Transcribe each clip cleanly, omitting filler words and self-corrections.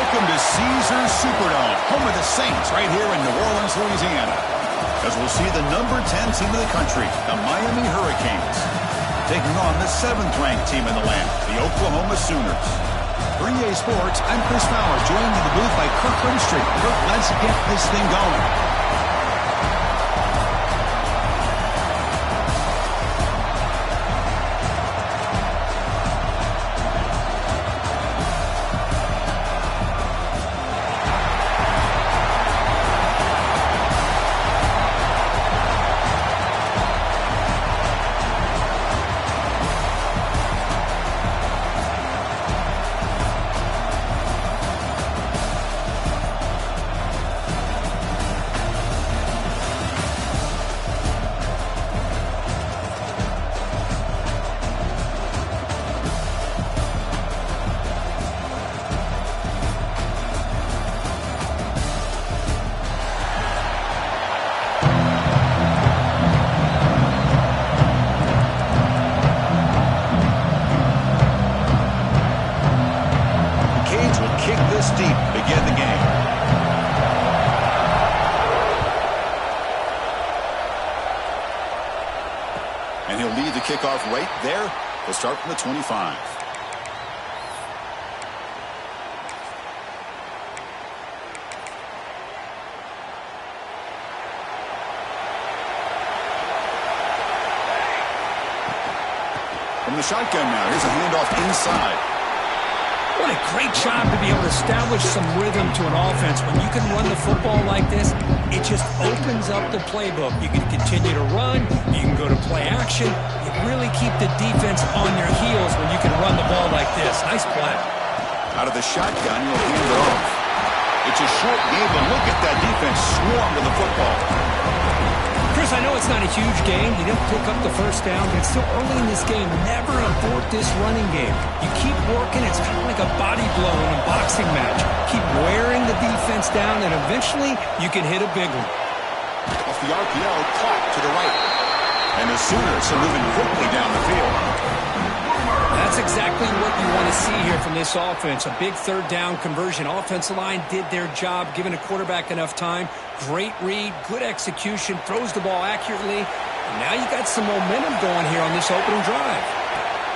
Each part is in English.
Welcome to Caesars Superdome, home of the Saints, right here in New Orleans, Louisiana. As we'll see the number 10 team in the country, the Miami Hurricanes, taking on the 7th-ranked team in the land, the Oklahoma Sooners. For EA Sports, I'm Chris Fowler, joined in the booth by Kirk Grimstreet. Kirk, let's get this thing going. And he'll lead the kickoff right there. He'll start from the 25. From the shotgun now, here's a handoff inside. What a great job to be able to establish some rhythm to an offense. When you can run the football like this, it just opens up the playbook. You can continue to run. You can go to play action. You really keep the defense on their heels when you can run the ball like this. Nice play. Out of the shotgun, he'll hand it off. It's a short game, but look at that defense swarm to the football. Chris, I know it's not a huge game. You didn't pick up the first down, but it's still early in this game. Never abort this running game. You keep working. It's kind of like a body blow in a boxing match. Keep wearing the defense down, and eventually you can hit a big one. Off the RPO, caught to the right. And the Sooners are moving quickly down the field. That's exactly what you want to see here from this offense. A big third down conversion. Offensive line did their job, giving a quarterback enough time. Great read, good execution, throws the ball accurately. And now you got some momentum going here on this opening drive.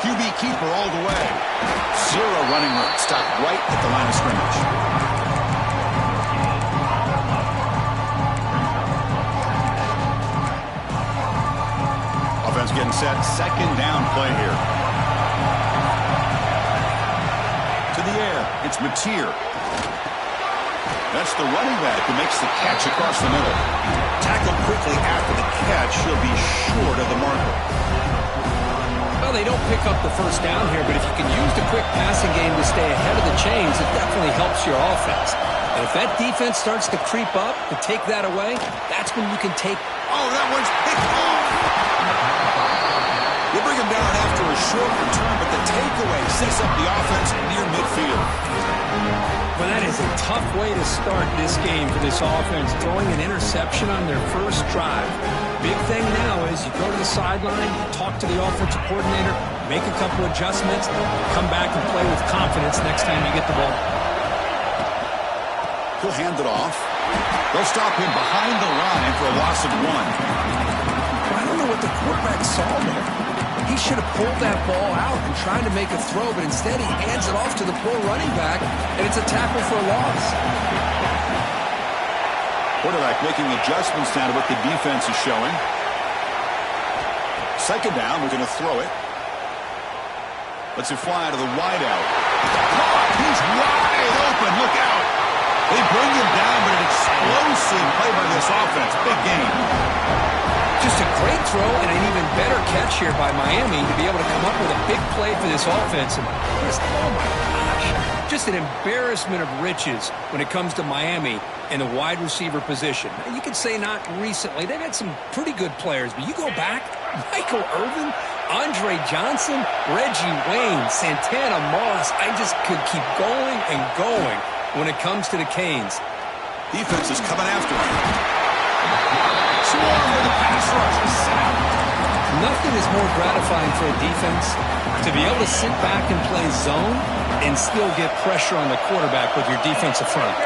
QB keeper all the way. Zero running room. Stopped right at the line of scrimmage. Offense getting set. Second down play here. To the air. It's Mateer. That's the running back who makes the catch across the middle. Tackled quickly after the catch. He'll be short of the marker. Well, they don't pick up the first down here, but if you can use the quick passing game to stay ahead of the chains, it definitely helps your offense. And if that defense starts to creep up to take that away, that's when you can take... Oh, that one's picked off. They bring him down after a short return, but the takeaway sets up the offense near midfield. Well, that is a tough way to start this game for this offense, throwing an interception on their first drive. Big thing now is you go to the sideline, you talk to the offensive coordinator, make a couple adjustments, and come back and play with confidence next time you get the ball. He'll hand it off. They'll stop him behind the line for a loss of 1. I don't know what the quarterback saw there. He should have pulled that ball out and tried to make a throw, but instead he hands it off to the poor running back, and it's a tackle for a loss. Quarterback making adjustments now to what the defense is showing. Second down, we're going to throw it. Lets it fly to the wideout. He's wide open, look out. They bring him down, but an explosive play by this offense. Big game. Just a great throw and an even better catch here by Miami to be able to come up with a big play for this offense. And just, oh my gosh, just an embarrassment of riches when it comes to Miami in the wide receiver position. You could say not recently. They've had some pretty good players, but you go back, Michael Irvin, Andre Johnson, Reggie Wayne, Santana Moss. I just could keep going and going when it comes to the Canes. Defense is coming after him. Swarm with the pass rush is set out. Nothing is more gratifying for a defense to be able to sit back and play zone and still get pressure on the quarterback with your defensive front.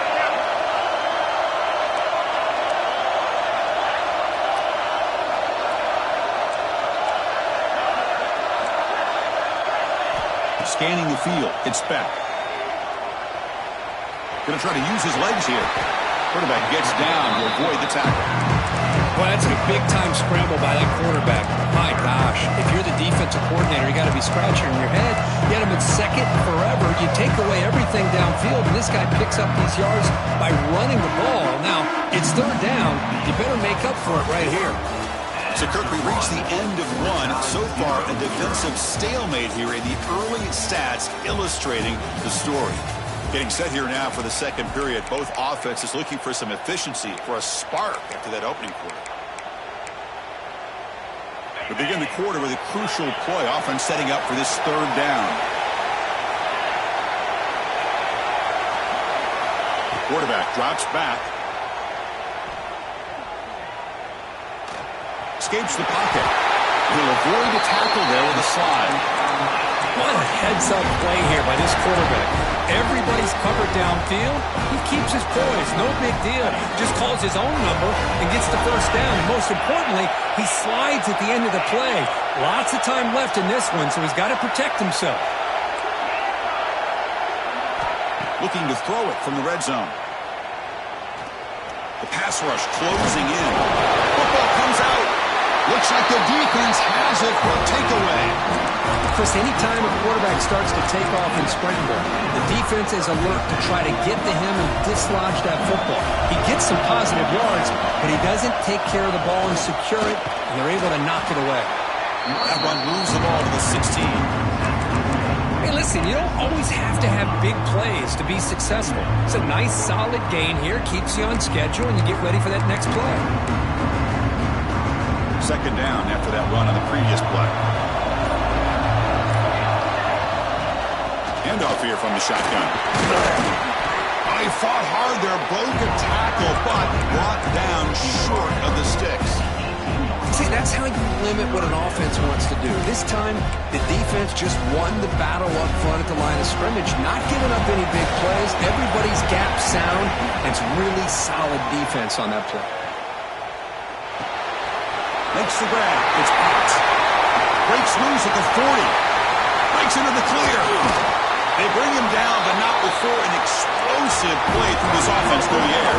Scanning the field. It's back. Going to try to use his legs here. Quarterback gets down to avoid the tackle. Well, that's a big-time scramble by that quarterback. My gosh, if you're the defensive coordinator, you got to be scratching your head. You had him in second forever. You take away everything downfield, and this guy picks up these yards by running the ball. Now, it's third down. You better make up for it right here. So, Kirk, we reached the end of one. So far, a defensive stalemate here in the early stats illustrating the story. Getting set here now for the second period. Both offenses looking for some efficiency, for a spark after that opening quarter. We begin the quarter with a crucial play. Offense setting up for this third down. The quarterback drops back. Escapes the pocket. He'll avoid the tackle there with a slide. What a heads-up play here by this quarterback. Everybody's covered downfield. He keeps his poise. No big deal. Just calls his own number and gets the first down. And most importantly, he slides at the end of the play. Lots of time left in this one, so he's got to protect himself. Looking to throw it from the red zone. The pass rush closing in. Football comes out. Looks like the defense has it for a takeaway. Chris, anytime a quarterback starts to take off and scramble, the defense is alert to try to get to him and dislodge that football. He gets some positive yards, but he doesn't take care of the ball and secure it, and they're able to knock it away. That one moves the ball to the 16. Hey, listen, you don't always have to have big plays to be successful. It's a nice, solid gain here, keeps you on schedule, and you get ready for that next play. Second down after that run on the previous play. Handoff here from the shotgun. He fought hard there, broke a tackle, but brought down short of the sticks. See, that's how you limit what an offense wants to do. This time, the defense just won the battle up front at the line of scrimmage, not giving up any big plays. Everybody's gap sound. It's really solid defense on that play. Makes the grab. It's out. Breaks loose at the 40. Breaks into the clear. They bring him down, but not before an explosive play through this offense through the air.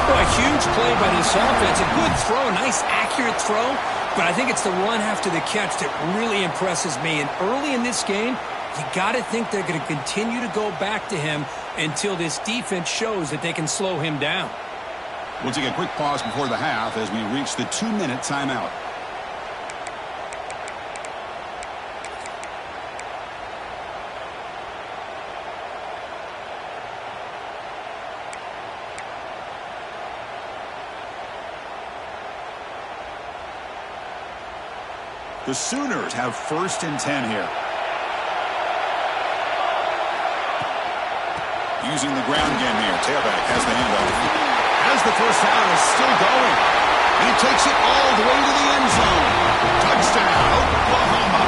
Well, a huge play by this offense. A good throw, a nice accurate throw. But I think it's the run after the catch that really impresses me. And early in this game, you got to think they're going to continue to go back to him until this defense shows that they can slow him down. We'll take a quick pause before the half as we reach the 2-minute timeout. The Sooners have 1st and 10 here. Using the ground game here. Tailback has the handoff. As the first down is still going. And he takes it all the way to the end zone. Touchdown, Oklahoma.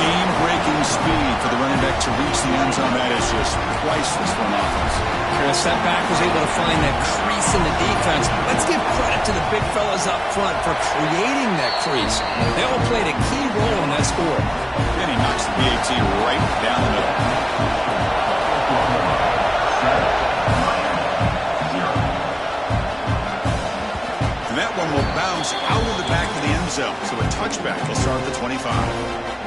Game-breaking speed for the running back to reach the end zone. That is just priceless for an offense. Chris, that back was able to find that crease in the defense. Let's give credit to the big fellas up front for creating that crease. They all played a key role in that score. And he knocks the BAT right down the middle. And that one will bounce out of the back of the end zone. So a touchback will start at the 25.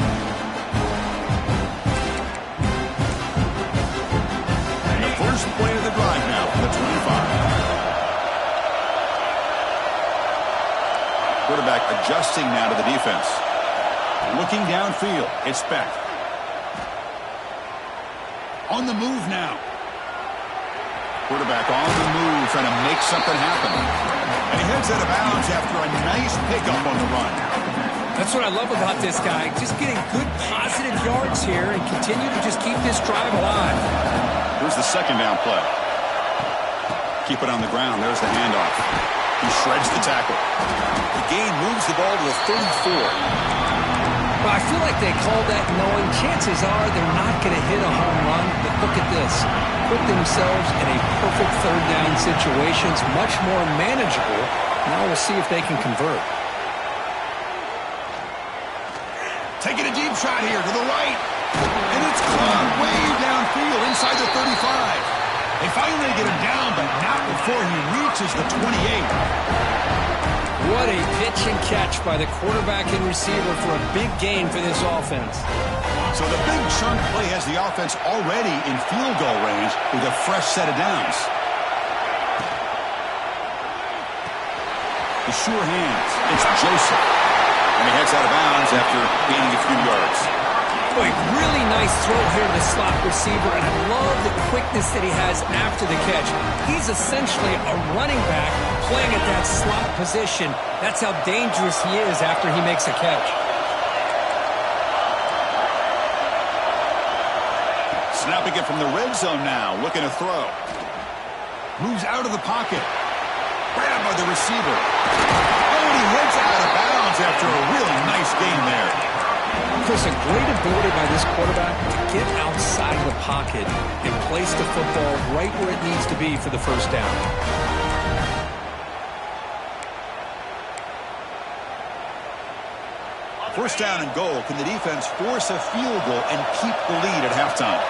First play of the drive now for the 25. Quarterback adjusting now to the defense. Looking downfield. It's back. On the move now. Quarterback on the move, trying to make something happen. And he heads out of bounds after a nice pickup on the run. That's what I love about this guy. Just getting good positive yards here and continue to just keep this drive alive. Here's the second down play. Keep it on the ground. There's the handoff. He shreds the tackle. The gain moves the ball to the 34. Well, I feel like they called that knowing chances are they're not going to hit a home run. But look at this. Put themselves in a perfect third down situation. It's much more manageable. Now we'll see if they can convert. Taking a deep shot here to the right. And it's caught way downfield inside the 35. They finally get him down, but not before he reaches the 28. What a pitch and catch by the quarterback and receiver for a big gain for this offense. So the big chunk play has the offense already in field goal range with a fresh set of downs. The sure hands. It's Joseph. And he heads out of bounds after gaining a few yards. Boy, really nice throw here to the slot receiver, and I love the quickness that he has after the catch. He's essentially a running back playing at that slot position. That's how dangerous he is after he makes a catch. Snapping it from the red zone now, looking to throw. Moves out of the pocket. Grabbed by the receiver. Oh, and he heads out of bounds after a really nice gain there. Chris, a great ability by this quarterback to get outside of the pocket and place the football right where it needs to be for the first down. First down and goal. Can the defense force a field goal and keep the lead at halftime?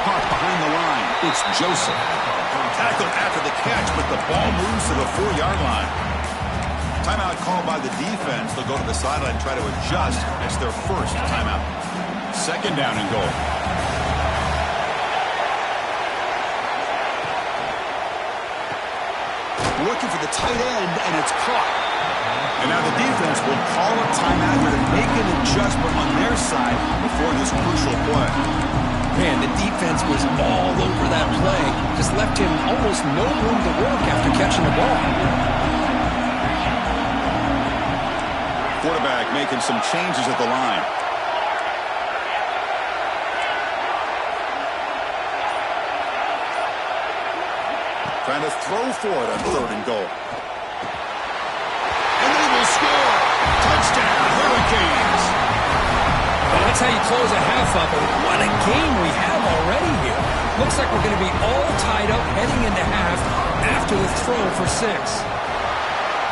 Caught behind the line. It's Joseph. Tackled after the catch, but the ball moves to the 4-yard line. Timeout called by the defense. They'll go to the sideline and try to adjust. It's their first timeout. Second down and goal. Looking for the tight end, and it's caught. And now the defense will call a timeout here to make an adjustment on their side before this crucial play. Man, the defense was all over that play. Just left him almost no room to work after catching the ball. Quarterback making some changes at the line. Trying to throw for it on third and goal. And they will score. Touchdown, Hurricanes. Well, that's how you close a half up. And what a game we have already here. Looks like we're going to be all tied up heading into half after the throw for 6.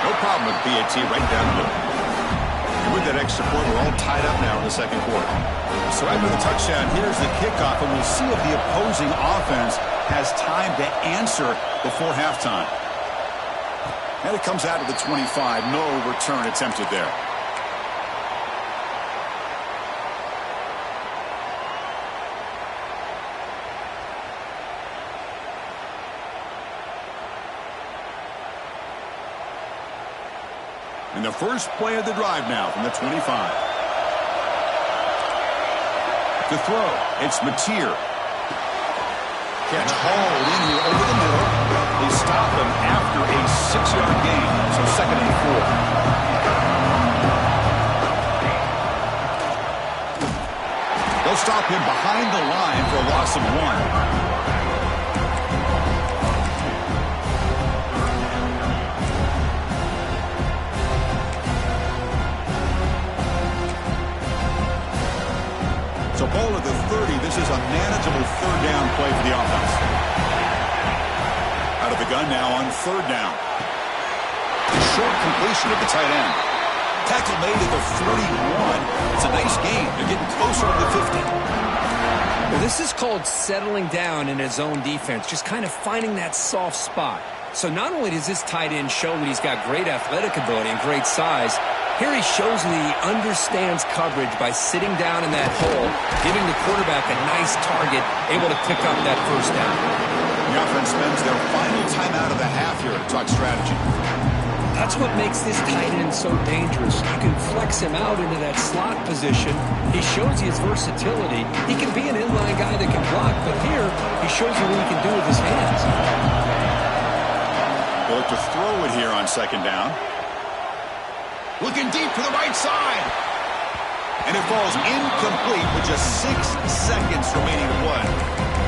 No problem with PAT right down the middle. And with that extra point, we're all tied up now in the second quarter. So after the touchdown, here's the kickoff, and we'll see if the opposing offense has time to answer before halftime. And it comes out of the 25. No return attempted there. And the first play of the drive now from the 25. To throw, it's Mateer. Catch hauled in here over the middle. They stop him after a 6-yard gain. So second and 4. They'll stop him behind the line for a loss of 1. So ball at the 30. This is a manageable third down play for the offense. Out of the gun now on third down. Short completion of the tight end. Tackle made at the 41. It's a nice gain. They're getting closer to the 50. Well, this is called settling down in his own defense, just kind of finding that soft spot. So not only does this tight end show that he's got great athletic ability and great size, here he shows that he understands coverage by sitting down in that hole, giving the quarterback a nice target, able to pick up that first down. The offense spends their final timeout of the half here to talk strategy. That's what makes this tight end so dangerous. You can flex him out into that slot position. He shows you his versatility. He can be an inline guy that can block, but here he shows you what he can do with his hands. They'll look to throw it here on second down. Looking deep to the right side. And it falls incomplete with just 6 seconds remaining to play.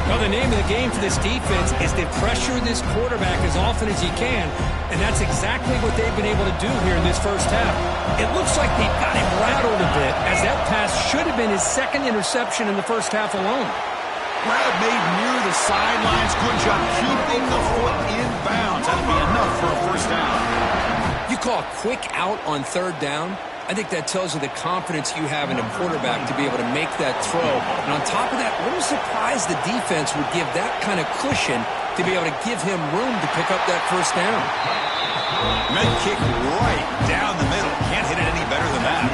Well, the name of the game for this defense is to pressure this quarterback as often as you can, and that's exactly what they've been able to do here in this first half. It looks like they've got him rattled a bit, as that pass should have been his second interception in the first half alone. Grab made near the sidelines. Good job keeping the foot in bounds. That'd be enough for a first down. You call a quick out on third down? I think that tells you the confidence you have in a quarterback to be able to make that throw. And on top of that, a little surprised the defense would give that kind of cushion to be able to give him room to pick up that first down. Med kick right down the middle. Can't hit it any better than that.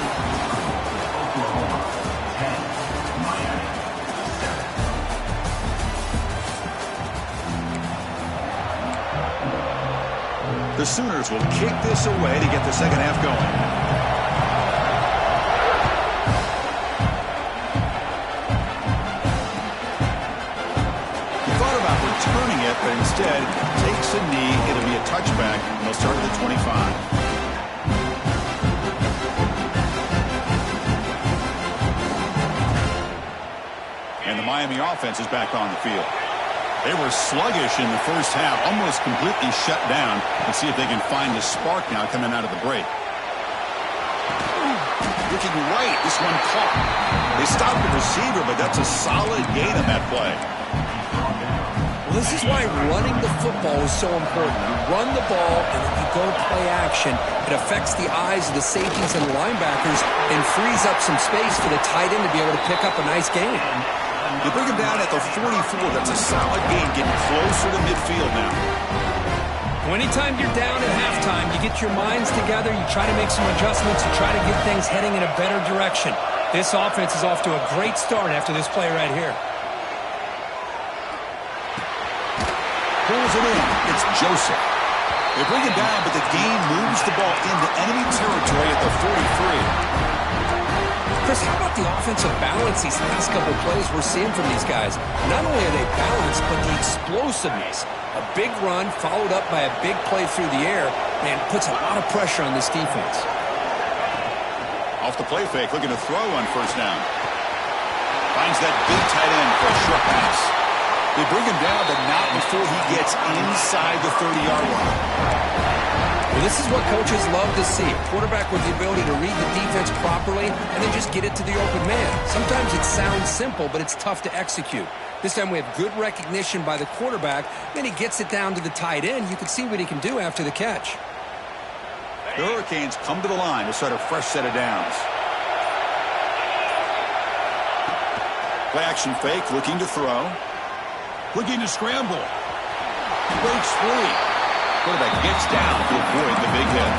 The Sooners will kick this away to get the second half going. Turning it, but instead takes a knee. It'll be a touchback, and they'll start at the 25. And the Miami offense is back on the field. They were sluggish in the first half, almost completely shut down. Let's see if they can find the spark now coming out of the break. Looking right, this one caught. They stopped the receiver, but that's a solid gain on that play. Well, this is why running the football is so important. You run the ball, and if you go play action, it affects the eyes of the safeties and the linebackers and frees up some space for the tight end to be able to pick up a nice gain. You bring him down at the 44. That's a solid gain, getting closer to midfield now. Well, anytime you're down at halftime, you get your minds together, you try to make some adjustments, you try to get things heading in a better direction. This offense is off to a great start after this play right here. Pulls it in. It's Joseph. They bring it down, but the gain moves the ball into enemy territory at the 43. Chris, how about the offensive balance these past couple plays we're seeing from these guys? Not only are they balanced, but the explosiveness. A big run followed up by a big play through the air, and puts a lot of pressure on this defense. Off the play fake, looking to throw on first down. Finds that big tight end for a short pass. They bring him down, but not before he gets inside the 30-yard line. Well, this is what coaches love to see. A quarterback with the ability to read the defense properly and then just get it to the open man. Sometimes it sounds simple, but it's tough to execute. This time we have good recognition by the quarterback. Then he gets it down to the tight end. You can see what he can do after the catch. The Hurricanes come to the line to start a fresh set of downs. Play action fake, looking to throw. Looking to scramble. Breaks free. Quarterback gets down to avoid the big hit.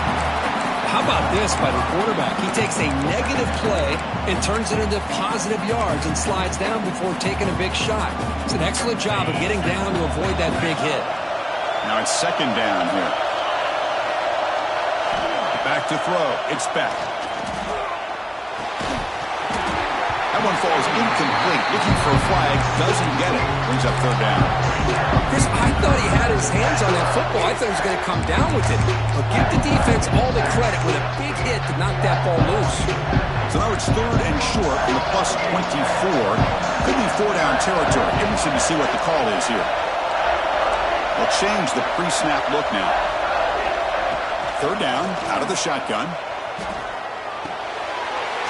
How about this by the quarterback? He takes a negative play and turns it into positive yards and slides down before taking a big shot. It's an excellent job of getting down to avoid that big hit. Now it's second down here. Back to throw. It's back. That one falls incomplete. Looking for a flag. Doesn't get it. Brings up third down. Chris, I thought he had his hands on that football. I thought he was going to come down with it. But give the defense all the credit with a big hit to knock that ball loose. So now it's third and short in the plus 24. Could be four-down territory. Interesting to see what the call is here. They'll change the pre-snap look now. Third down, out of the shotgun.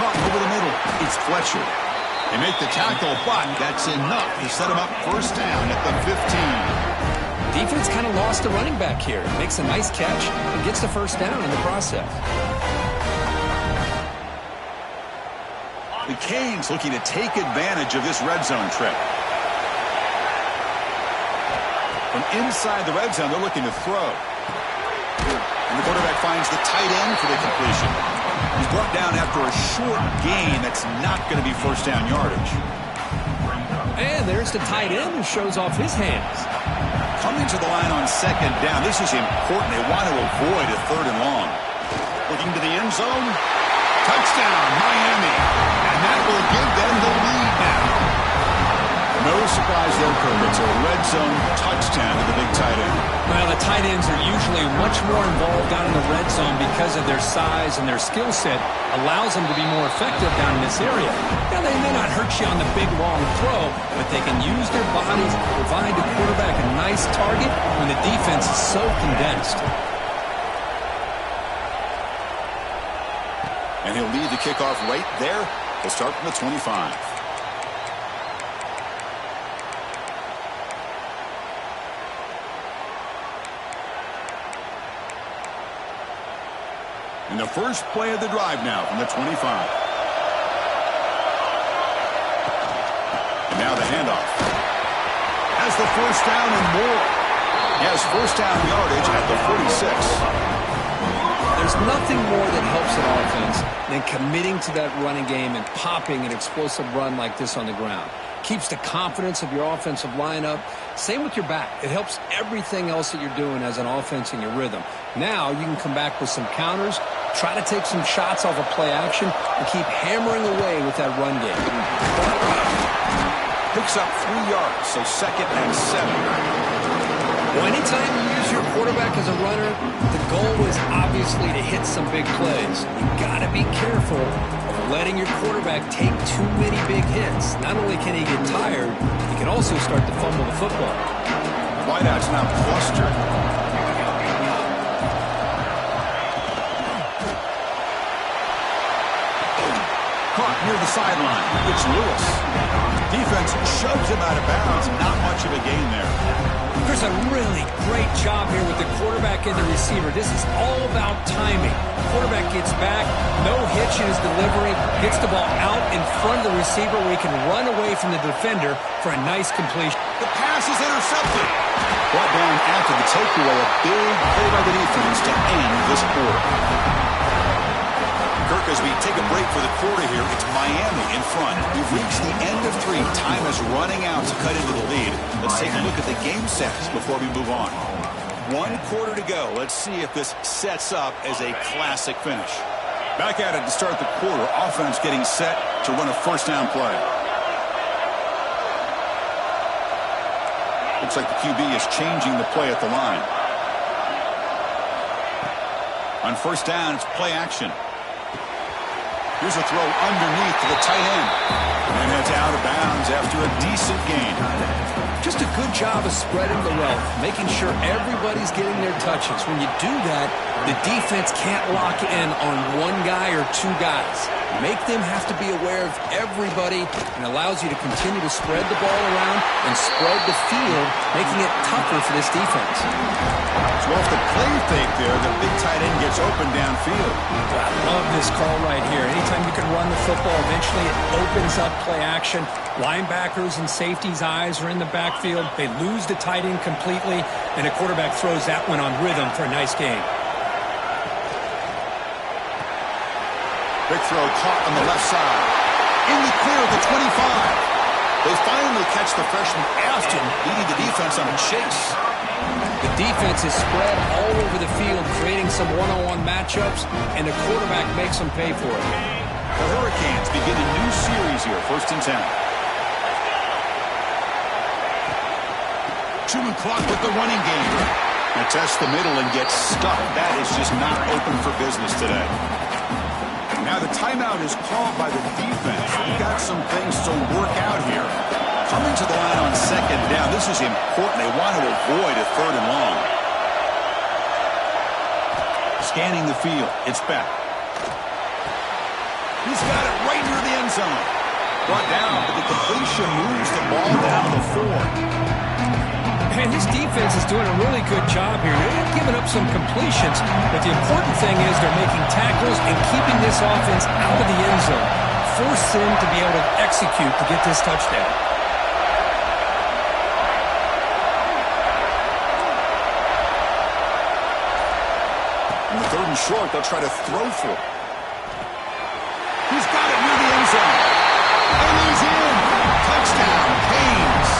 Caught over the middle. It's Fletcher. They make the tackle, but that's enough to set him up first down at the 15. Defense kind of lost the running back here. Makes a nice catch and gets the first down in the process. The Canes looking to take advantage of this red zone trip. From inside the red zone, they're looking to throw. And the quarterback finds the tight end for the completion. He's brought down after a short gain that's not going to be first down yardage. And there's the tight end who shows off his hands. Coming to the line on second down. This is important. They want to avoid a third and long. Looking to the end zone. Touchdown, Miami. And that will give them the lead now. No No surprise there, Kirk. It's a red zone touchdown to the big tight end. Well, the tight ends are usually much more involved down in the red zone because of their size and their skill set allows them to be more effective down in this area. Now, they may not hurt you on the big, long throw, but they can use their bodies to provide the quarterback a nice target when the defense is so condensed. And he'll lead the kickoff right there. He'll start from the 25. And the first play of the drive now from the 25. And now the handoff. Has the first down and more. He has first down yardage at the 46. There's nothing more that helps an offense than committing to that running game and popping an explosive run like this on the ground. Keeps the confidence of your offensive lineup. Same with your back. It helps everything else that you're doing as an offense in your rhythm. Now you can come back with some counters, try to take some shots off of play action, and keep hammering away with that run game. Picks up 3 yards, so 2nd and 7. Well, anytime you use your quarterback as a runner, the goal is obviously to hit some big plays. You got to be careful of letting your quarterback take too many big hits. Not only can he get tired, he can also start to fumble the football. Wideout's now clustered. Caught near the sideline. It's Lewis. Defense shoves him out of bounds. Not much of a gain there. There's a really great job here with the quarterback and the receiver. This is all about timing. Quarterback gets back, no hitch in his delivery, gets the ball out in front of the receiver where he can run away from the defender for a nice completion. The pass is intercepted. Brought down after the takeaway. A big play by the defense to end this quarter. Kirk, as we take a break for the quarter here, it's Miami in front. We've reached the end of 3. Time is running out to cut into the lead. Let's take a look at the game sets before we move on. 1 quarter to go. Let's see if this sets up as a classic finish. Back at it to start the quarter. Offense getting set to run a first down play. Looks like the QB is changing the play at the line. On first down, it's play action. Here's a throw underneath to the tight end. And it's out of bounds after a decent gain. Just a good job of spreading the wealth, making sure everybody's getting their touches. When you do that, the defense can't lock in on 1 guy or 2 guys. Make them have to be aware of everybody and allows you to continue to spread the ball around and spread the field, making it tougher for this defense. So off the play fake there, the big tight end gets open downfield. I love this call right here. Anytime you can run the football, eventually it opens up play action. Linebackers and safeties' eyes are in the backfield. They lose the tight end completely, and the quarterback throws that one on rhythm for a nice gain. Big throw caught on the left side. In the clear of the 25. They finally catch the freshman after leading the defense on a chase. The defense is spread all over the field, creating some one-on-one matchups, and the quarterback makes them pay for it. The Hurricanes begin a new series here, 1st and 10. Chewing clock with the running game. Now test the middle and get stuck. That is just not open for business today. Now the timeout is called by the defense. We've got some things to work out here. Coming to the line on 2nd down. This is important. They want to avoid a 3rd and long. Scanning the field. It's back. He's got it right near the end zone. Brought down, but the completion moves the ball down the 4. And this defense is doing a really good job here. They're giving up some completions, but the important thing is they're making tackles and keeping this offense out of the end zone. Force them to be able to execute to get this touchdown. On the 3rd and short, they'll try to throw for it. He's got it near the end zone. And he's in. Touchdown, Canes.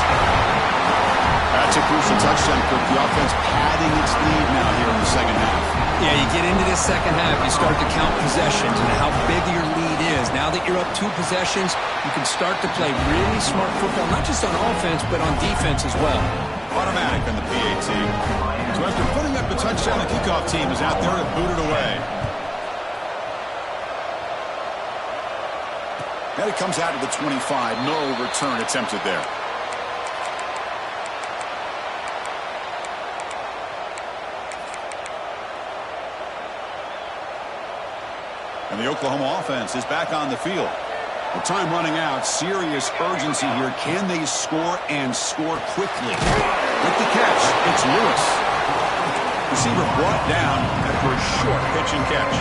That's a crucial touchdown, Kirk. The offense padding its lead now here in the 2nd half. Yeah, you get into this second half, you start to count possessions and how big your lead is. Now that you're up 2 possessions, you can start to play really smart football, not just on offense, but on defense as well. Automatic on the PAT. So after putting up the touchdown, the kickoff team is out there to boot it away. And it comes out of the 25. No return attempted there. And the Oklahoma offense is back on the field. With time running out, serious urgency here. Can they score and score quickly? With the catch, it's Lewis. Receiver brought down after a short pitch and catch.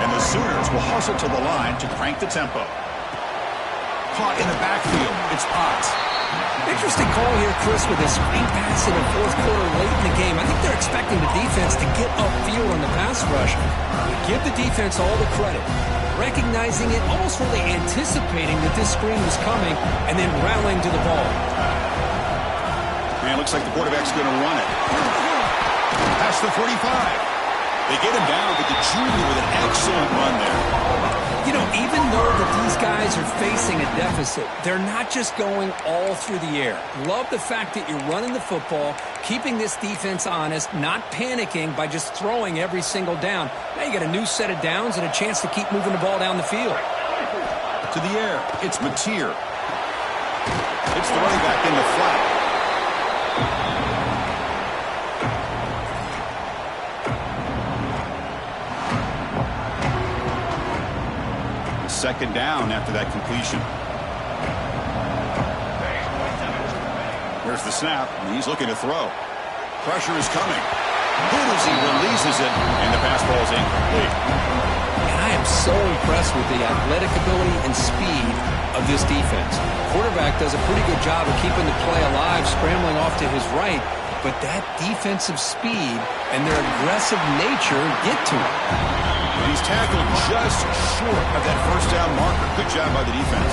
And the Sooners will hustle to the line to crank the tempo. Caught in the backfield, it's Ott. Interesting call here, Chris, with a screen pass in the fourth quarter late in the game. I think they're expecting the defense to get upfield on the pass rush. Give the defense all the credit. Recognizing it, almost really anticipating that this screen was coming, and then rallying to the ball. Man, looks like the quarterback's going to run it. Past the 45. They get him down, but the junior with an excellent run there. You know, even though that these guys are facing a deficit, they're not just going all through the air. Love the fact that you're running the football, keeping this defense honest, not panicking by just throwing every single down. Now you got a new set of downs and a chance to keep moving the ball down the field. To the air, it's Mateer. It's the running back in the flat. Second down after that completion. Here's the snap, and he's looking to throw. Pressure is coming. Good as he releases it, and the pass ball is incomplete. And I am so impressed with the athletic ability and speed of this defense. Quarterback does a pretty good job of keeping the play alive, scrambling off to his right, but that defensive speed and their aggressive nature get to him. And he's tackled just short of that first down marker. Good job by the defense.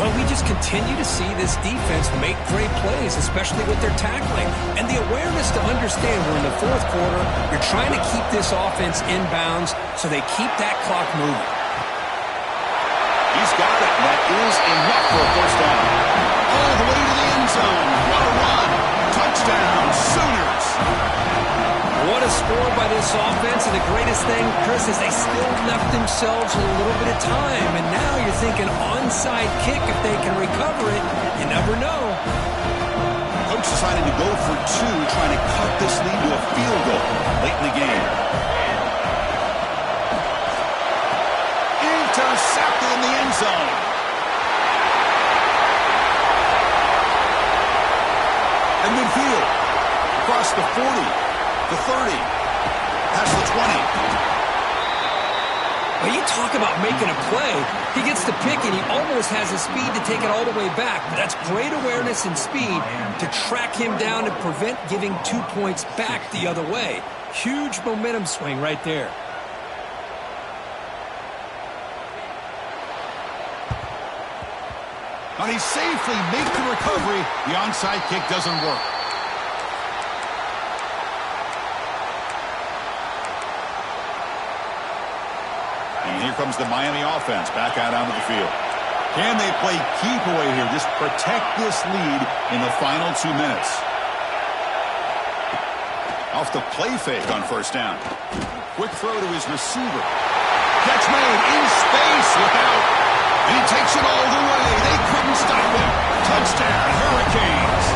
Well, we just continue to see this defense make great plays, especially with their tackling. And the awareness to understand we're in the fourth quarter, you're trying to keep this offense in bounds so they keep that clock moving. He's got it. That is enough for a first down. All the way to the end zone. What a run. Touchdown, Sooners. What a score by this offense, and the greatest thing, Chris, is they still left themselves with a little bit of time, and now you're thinking onside kick if they can recover it. You never know. Coach decided to go for 2, trying to cut this lead to a field goal late in the game. Intercepted in the end zone. And midfield, across the 40. The 30, past the 20. Well, you talk about making a play. He gets the pick, and he almost has the speed to take it all the way back. But that's great awareness and speed to track him down and prevent giving 2 points back the other way. Huge momentum swing right there. And he safely makes the recovery. The onside kick doesn't work. And here comes the Miami offense back out onto the field. Can they play keep away here? Just protect this lead in the final 2 minutes. Off the play fake on first down. Quick throw to his receiver. Catch made in space without. And he takes it all the way. They couldn't stop him. Touchdown, Hurricanes.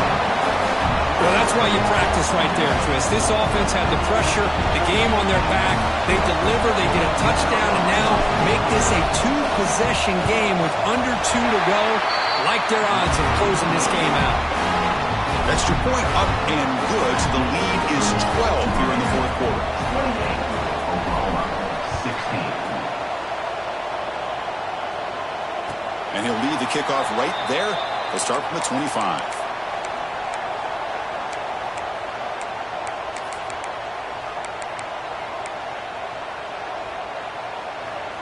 Well, that's why you practice right there, Chris. This offense had the pressure, the game on their back. They deliver, they get a touchdown, and now make this a 2-possession game with under 2 to go. Like their odds of closing this game out. Extra point up and good. So the lead is 12 here in the fourth quarter. 28, Oklahoma, 16. And he'll lead the kickoff right there. They'll start from the 25.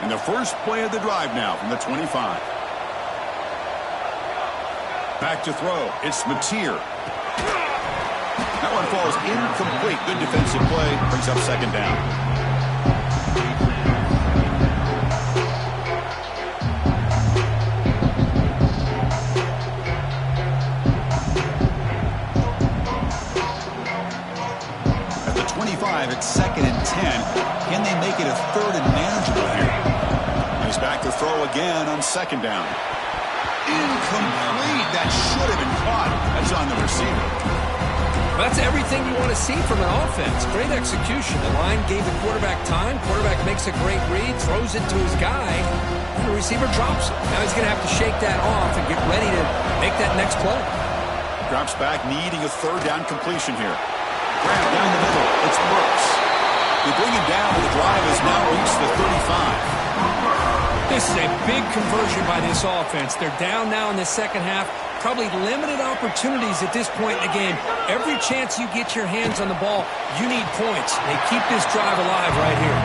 And the first play of the drive now from the 25. Back to throw. It's Mateer. That one falls incomplete. Good defensive play. Brings up second down. At the 25, it's second and 10. Can they make it a third and manageable here? He's back to throw again on second down. Incomplete. That should have been caught. That's on the receiver. That's everything you want to see from an offense. Great execution. The line gave the quarterback time. Quarterback makes a great read, throws it to his guy, and the receiver drops it. Now he's going to have to shake that off and get ready to make that next play. Drops back, needing a third down completion here. Grab down the middle. It's Brooks. They bring him down, and the drive has now reached the 35. This is a big conversion by this offense. They're down now in the second half. Probably limited opportunities at this point in the game. Every chance you get your hands on the ball, you need points. They keep this drive alive right here.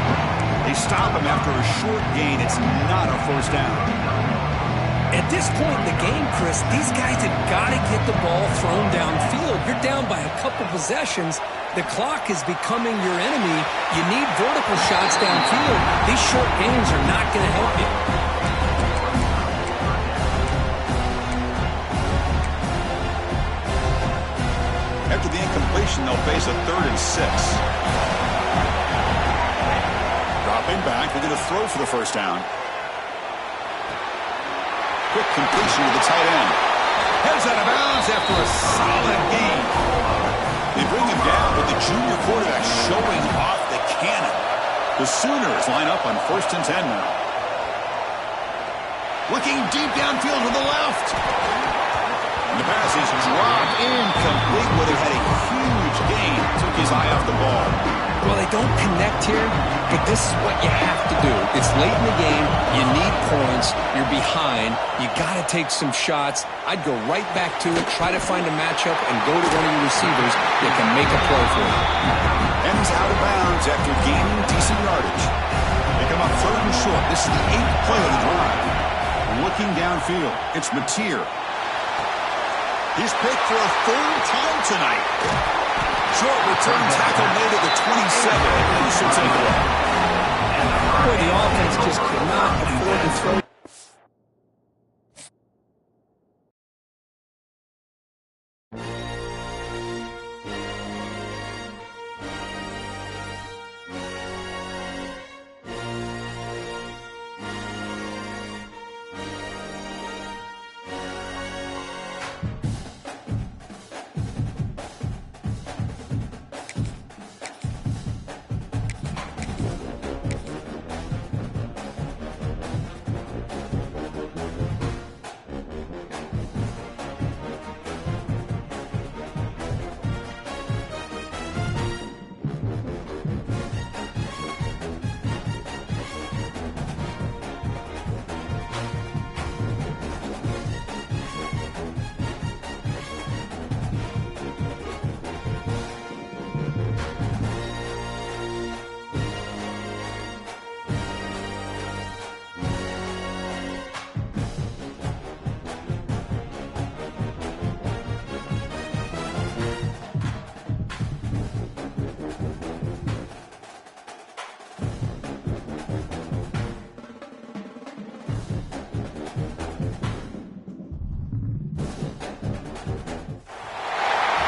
They stop him after a short gain. It's not a first down. At this point in the game, Chris, these guys have got to get the ball thrown downfield. You're down by a couple possessions. The clock is becoming your enemy. You need vertical shots downfield. These short gains are not going to help you. After the incompletion, they'll face a 3rd and 6. Dropping back, they're going to throw for the first down. Quick completion to the tight end. Heads out of bounds after a solid gain. They bring him down with the junior quarterback showing off the cannon. The Sooners line up on 1st and 10 now. Looking deep downfield to the left. And the pass is dropped incomplete where they had a huge gain. Took his eye off the ball. Well, they don't connect here, but this is what you have to do. It's late in the game. You need points. You're behind. You got to take some shots. I'd go right back to it, try to find a matchup, and go to one of your receivers that can make a play for you. And he's out of bounds after gaining decent yardage. They come up 3rd and short. This is the 8th play of the drive. Looking downfield, it's Mateer. He's picked for a 3rd time tonight. Short return tackle made at the 27. Crucial takeaway. Boy, the offense just cannot afford to throw.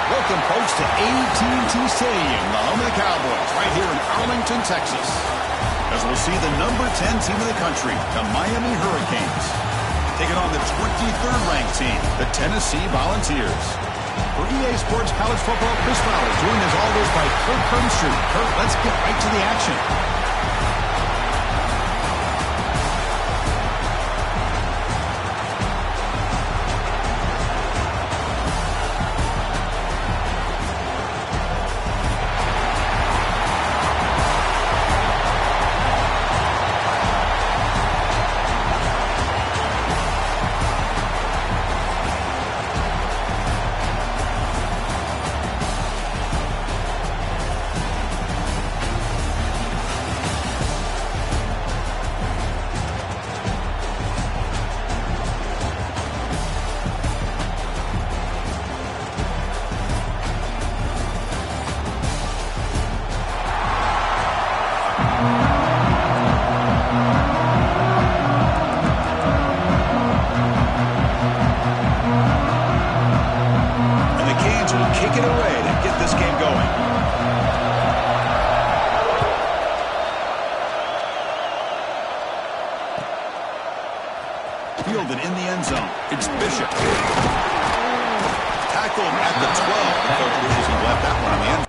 Welcome, folks, to AT&T Stadium, the home of the Cowboys, right here in Arlington, Texas. As we'll see the number 10 team in the country, the Miami Hurricanes, taking on the 23rd ranked team, the Tennessee Volunteers. For EA Sports College Football, Chris Fowler, joined as always by Kurt Hermstrom. Kurt, let's get right to the action. And the Canes will kick it away to get this game going. Fielded in the end zone. It's Bishop. Tackle him at the 12. Coach wishes he left that one in the end.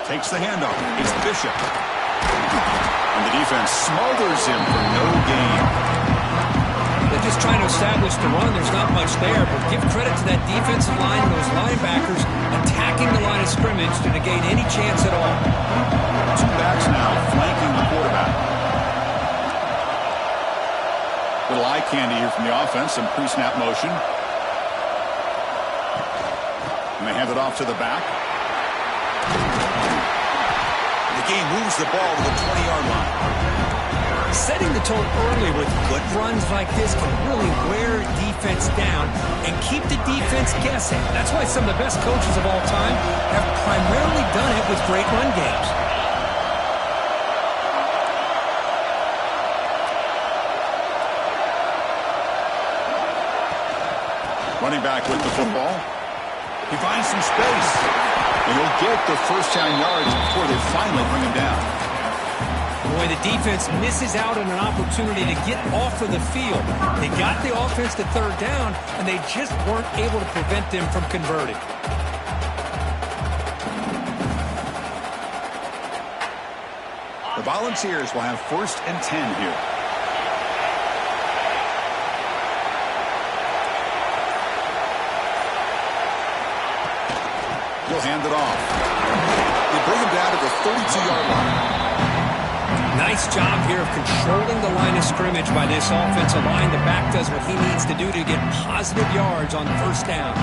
Takes the handoff. It's Bishop. And the defense smothers him for no gain. They're just trying to establish the run. There's not much there, but give credit to that defensive line and those linebackers attacking the line of scrimmage to negate any chance at all. Two backs now flanking the quarterback. Little eye candy here from the offense. Some pre-snap motion. And they hand it off to the back. The game moves the ball to the 20-yard line. Setting the tone early with good runs like this can really wear defense down and keep the defense guessing. That's why some of the best coaches of all time have primarily done it with great run games. Running back with the football. He finds some space. And he'll get the first 10 yards before they finally bring him down. Boy, the defense misses out on an opportunity to get off of the field. They got the offense to third down, and they just weren't able to prevent them from converting. The Volunteers will have 1st and 10 here. He'll hand it off. They bring him down to the 32-yard line. Nice job here of controlling the line of scrimmage by this offensive line. The back does what he needs to do to get positive yards on first down.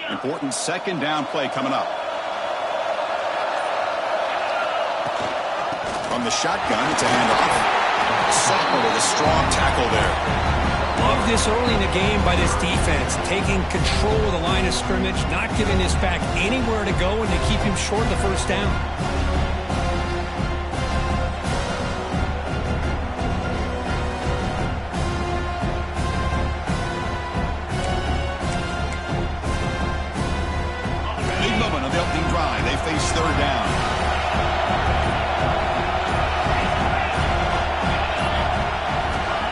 Important second down play coming up. From the shotgun, it's a handoff. Sopper with a strong tackle there. Love this early in the game by this defense, taking control of the line of scrimmage, not giving this back anywhere to go, and to keep him short the first down. Big moment of the opening drive. They face third down.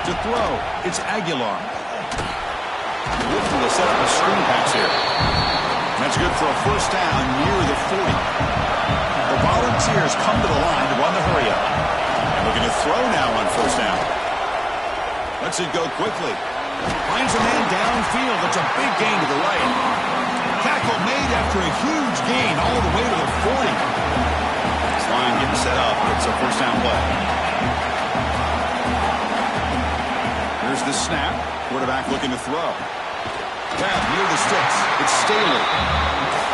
To throw, it's Aguilar. Looking to set up a screen pass here. That's good for a first down near the 40. The Volunteers come to the line to run the hurry-up. And looking to throw now on first down. Lets it go quickly. Finds a man downfield. That's a big gain to the right. Tackle made after a huge gain all the way to the 40. This line getting set up. It's a first down play. Here's the snap. Quarterback looking to throw. Grab near the sticks. It's Staley.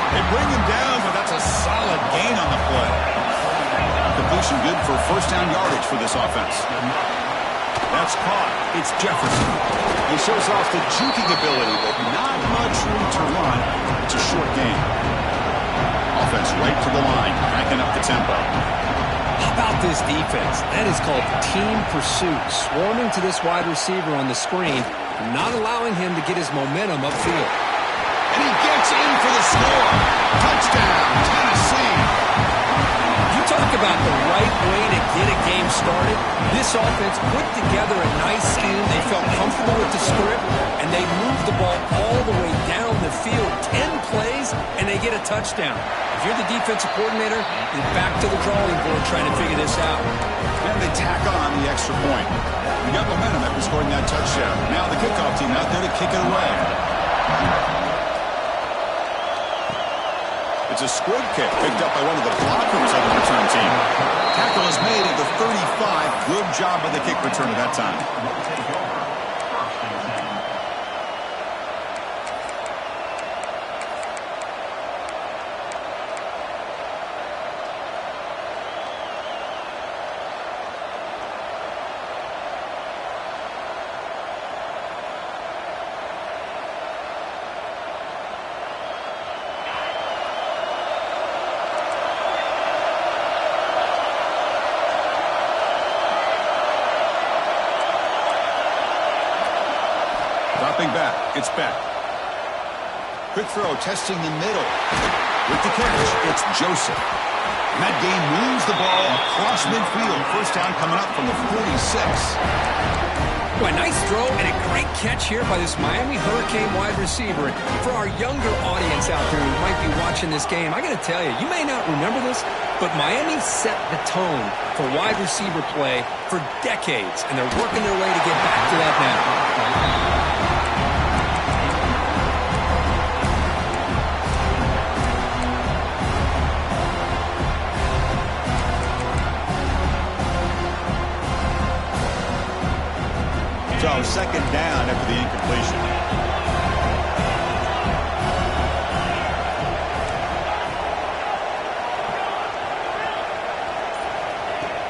They bring him down, but that's a solid gain on the play. Completion good for first down yardage for this offense. That's caught. It's Jefferson. He shows off the juking ability, but not much room to run. It's a short gain. Offense right to the line, cranking up the tempo. How about this defense? That is called team pursuit. Swarming to this wide receiver on the screen, not allowing him to get his momentum upfield. And he gets in for the score. Touchdown, Tennessee. You talk about the right way to get a game started. This offense put together a nice scheme. They felt comfortable with the script, and they moved the ball all the way down the field. 10 plays, and they get a touchdown. If you're the defensive coordinator, you're back to the drawing board trying to figure this out. And they tack on the extra point. We got momentum after scoring that touchdown. Now the kickoff team out there to kick it away. It's a squib kick picked up by one of the blockers on the return team. Tackle is made at the 35. Good job by the kick return at that time. Dropping back. It's back. Quick throw, testing the middle. With the catch, it's Joseph. And that game moves the ball across midfield. First down coming up from the 46. Boy, nice throw and a great catch here by this Miami Hurricane wide receiver. For our younger audience out there who might be watching this game, I got to tell you, you may not remember this, but Miami set the tone for wide receiver play for decades, and they're working their way to get back to that now. So second down after the incompletion.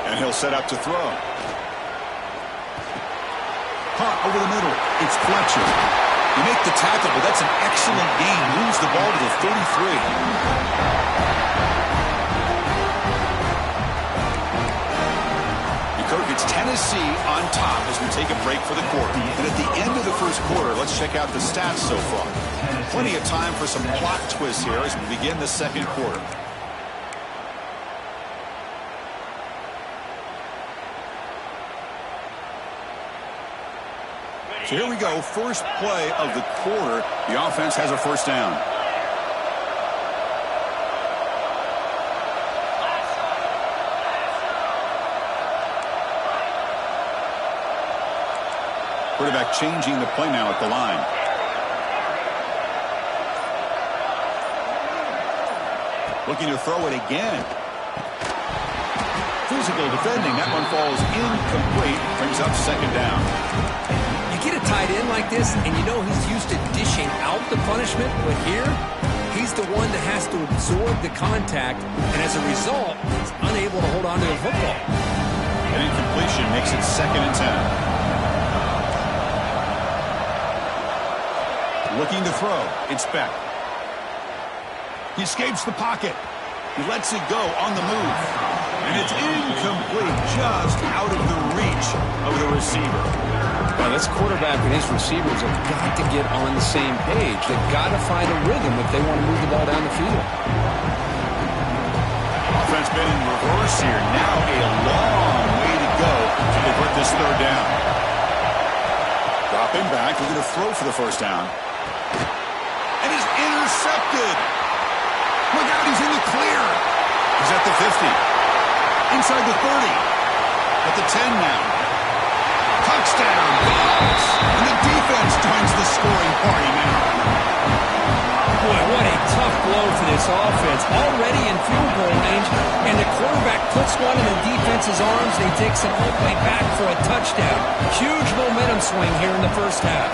And he'll set up to throw. Caught over the middle. It's Fletcher. You make the tackle, but that's an excellent gain. Moves the ball to the 33. It's Tennessee on top as we take a break for the quarter. And at the end of the first quarter, let's check out the stats so far. Plenty of time for some plot twists here as we begin the second quarter. So here we go. First play of the quarter. The offense has a first down. Quarterback changing the play now at the line. Looking to throw it again. Physical defending. That one falls incomplete. Brings up second down. You get a tight end like this, and you know he's used to dishing out the punishment, but here, he's the one that has to absorb the contact, and as a result, he's unable to hold on to the football. An incompletion makes it 2nd and 10. Looking to throw. It's Beck. He escapes the pocket. He lets it go on the move. And it's incomplete, just out of the reach of the receiver. Well, this quarterback and his receivers have got to get on the same page. They've got to find a rhythm if they want to move the ball down the field. Offense been in reverse here. Now a long way to go to convert this 3rd down. Dropping back, looking to throw for the 1st down. And he's intercepted. Look out, he's in the clear. He's at the 50. Inside the 30. At the 10 now. Touchdown, Bucks. And the defense joins the scoring party now. Boy, what a tough blow for this offense. Already in field goal range, and the quarterback puts one in the defense's arms, and he takes it all the way back for a touchdown. Huge momentum swing here in the 1st half.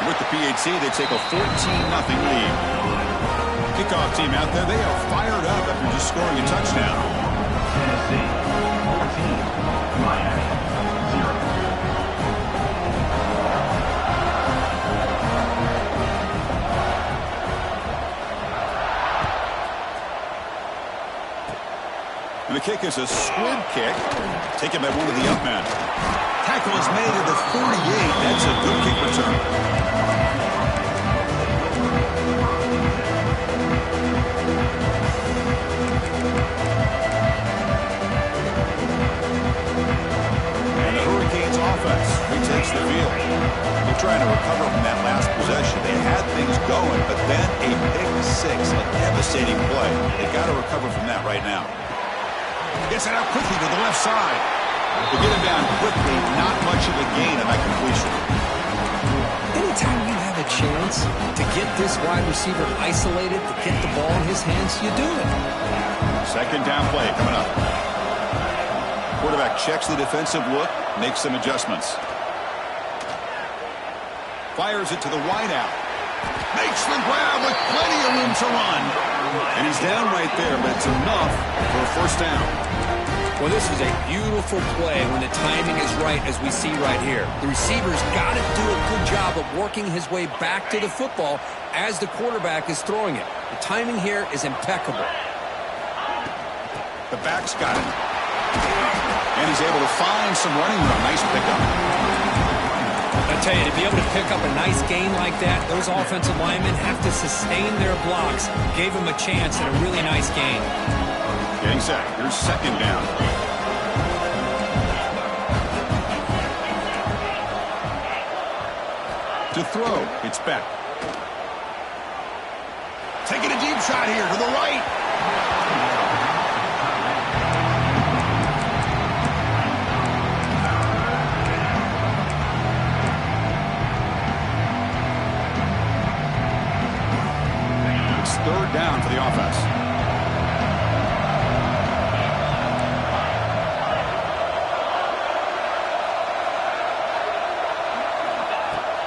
With the PHC, they take a 14-0 lead. Kickoff team out there, they are fired up after just scoring a touchdown. Tennessee 14, Miami 0. And the kick is a squib kick, taken by one of the up men. Tackle is made at the 38. That's a good kick return. Takes the field. They're trying to recover from that last possession. They had things going, but then a pick 6, a devastating play. They got to recover from that right now. Gets it out quickly to the left side. They get him down quickly. Not much of a gain on that completion. Anytime you have a chance to get this wide receiver isolated, to get the ball in his hands, you do it. 2nd down play coming up. Quarterback checks the defensive look, makes some adjustments. Fires it to the wideout. Makes the grab with plenty of room to run. And he's down right there, but it's enough for a 1st down. Well, this is a beautiful play when the timing is right, as we see right here. The receiver's got to do a good job of working his way back to the football as the quarterback is throwing it. The timing here is impeccable. The back's got it. And he's able to find some running room. Nice pickup. I tell you, to be able to pick up a nice gain like that, those offensive linemen have to sustain their blocks. Gave him a chance and a really nice gain. Getting set. Here's 2nd down. To throw, it's Beck. Taking a deep shot here to the right. It's 3rd down for the offense.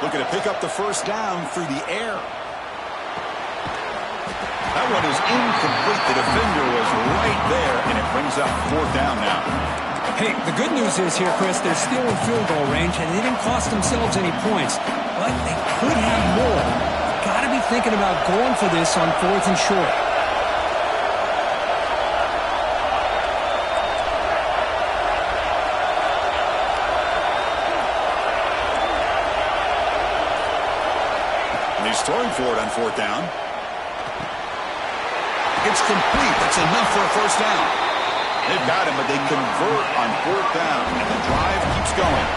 Looking to pick up the 1st down through the air. That one is incomplete. The defender was right there, and it brings up 4th down now. Hey, the good news is here, Chris, they're still in field goal range, and they didn't cost themselves any points. But they could have more. Got to be thinking about going for this on 4th and short. He's throwing for it on 4th down. It's complete. That's enough for a 1st down. They've got him, but they convert on 4th down, and the drive keeps going.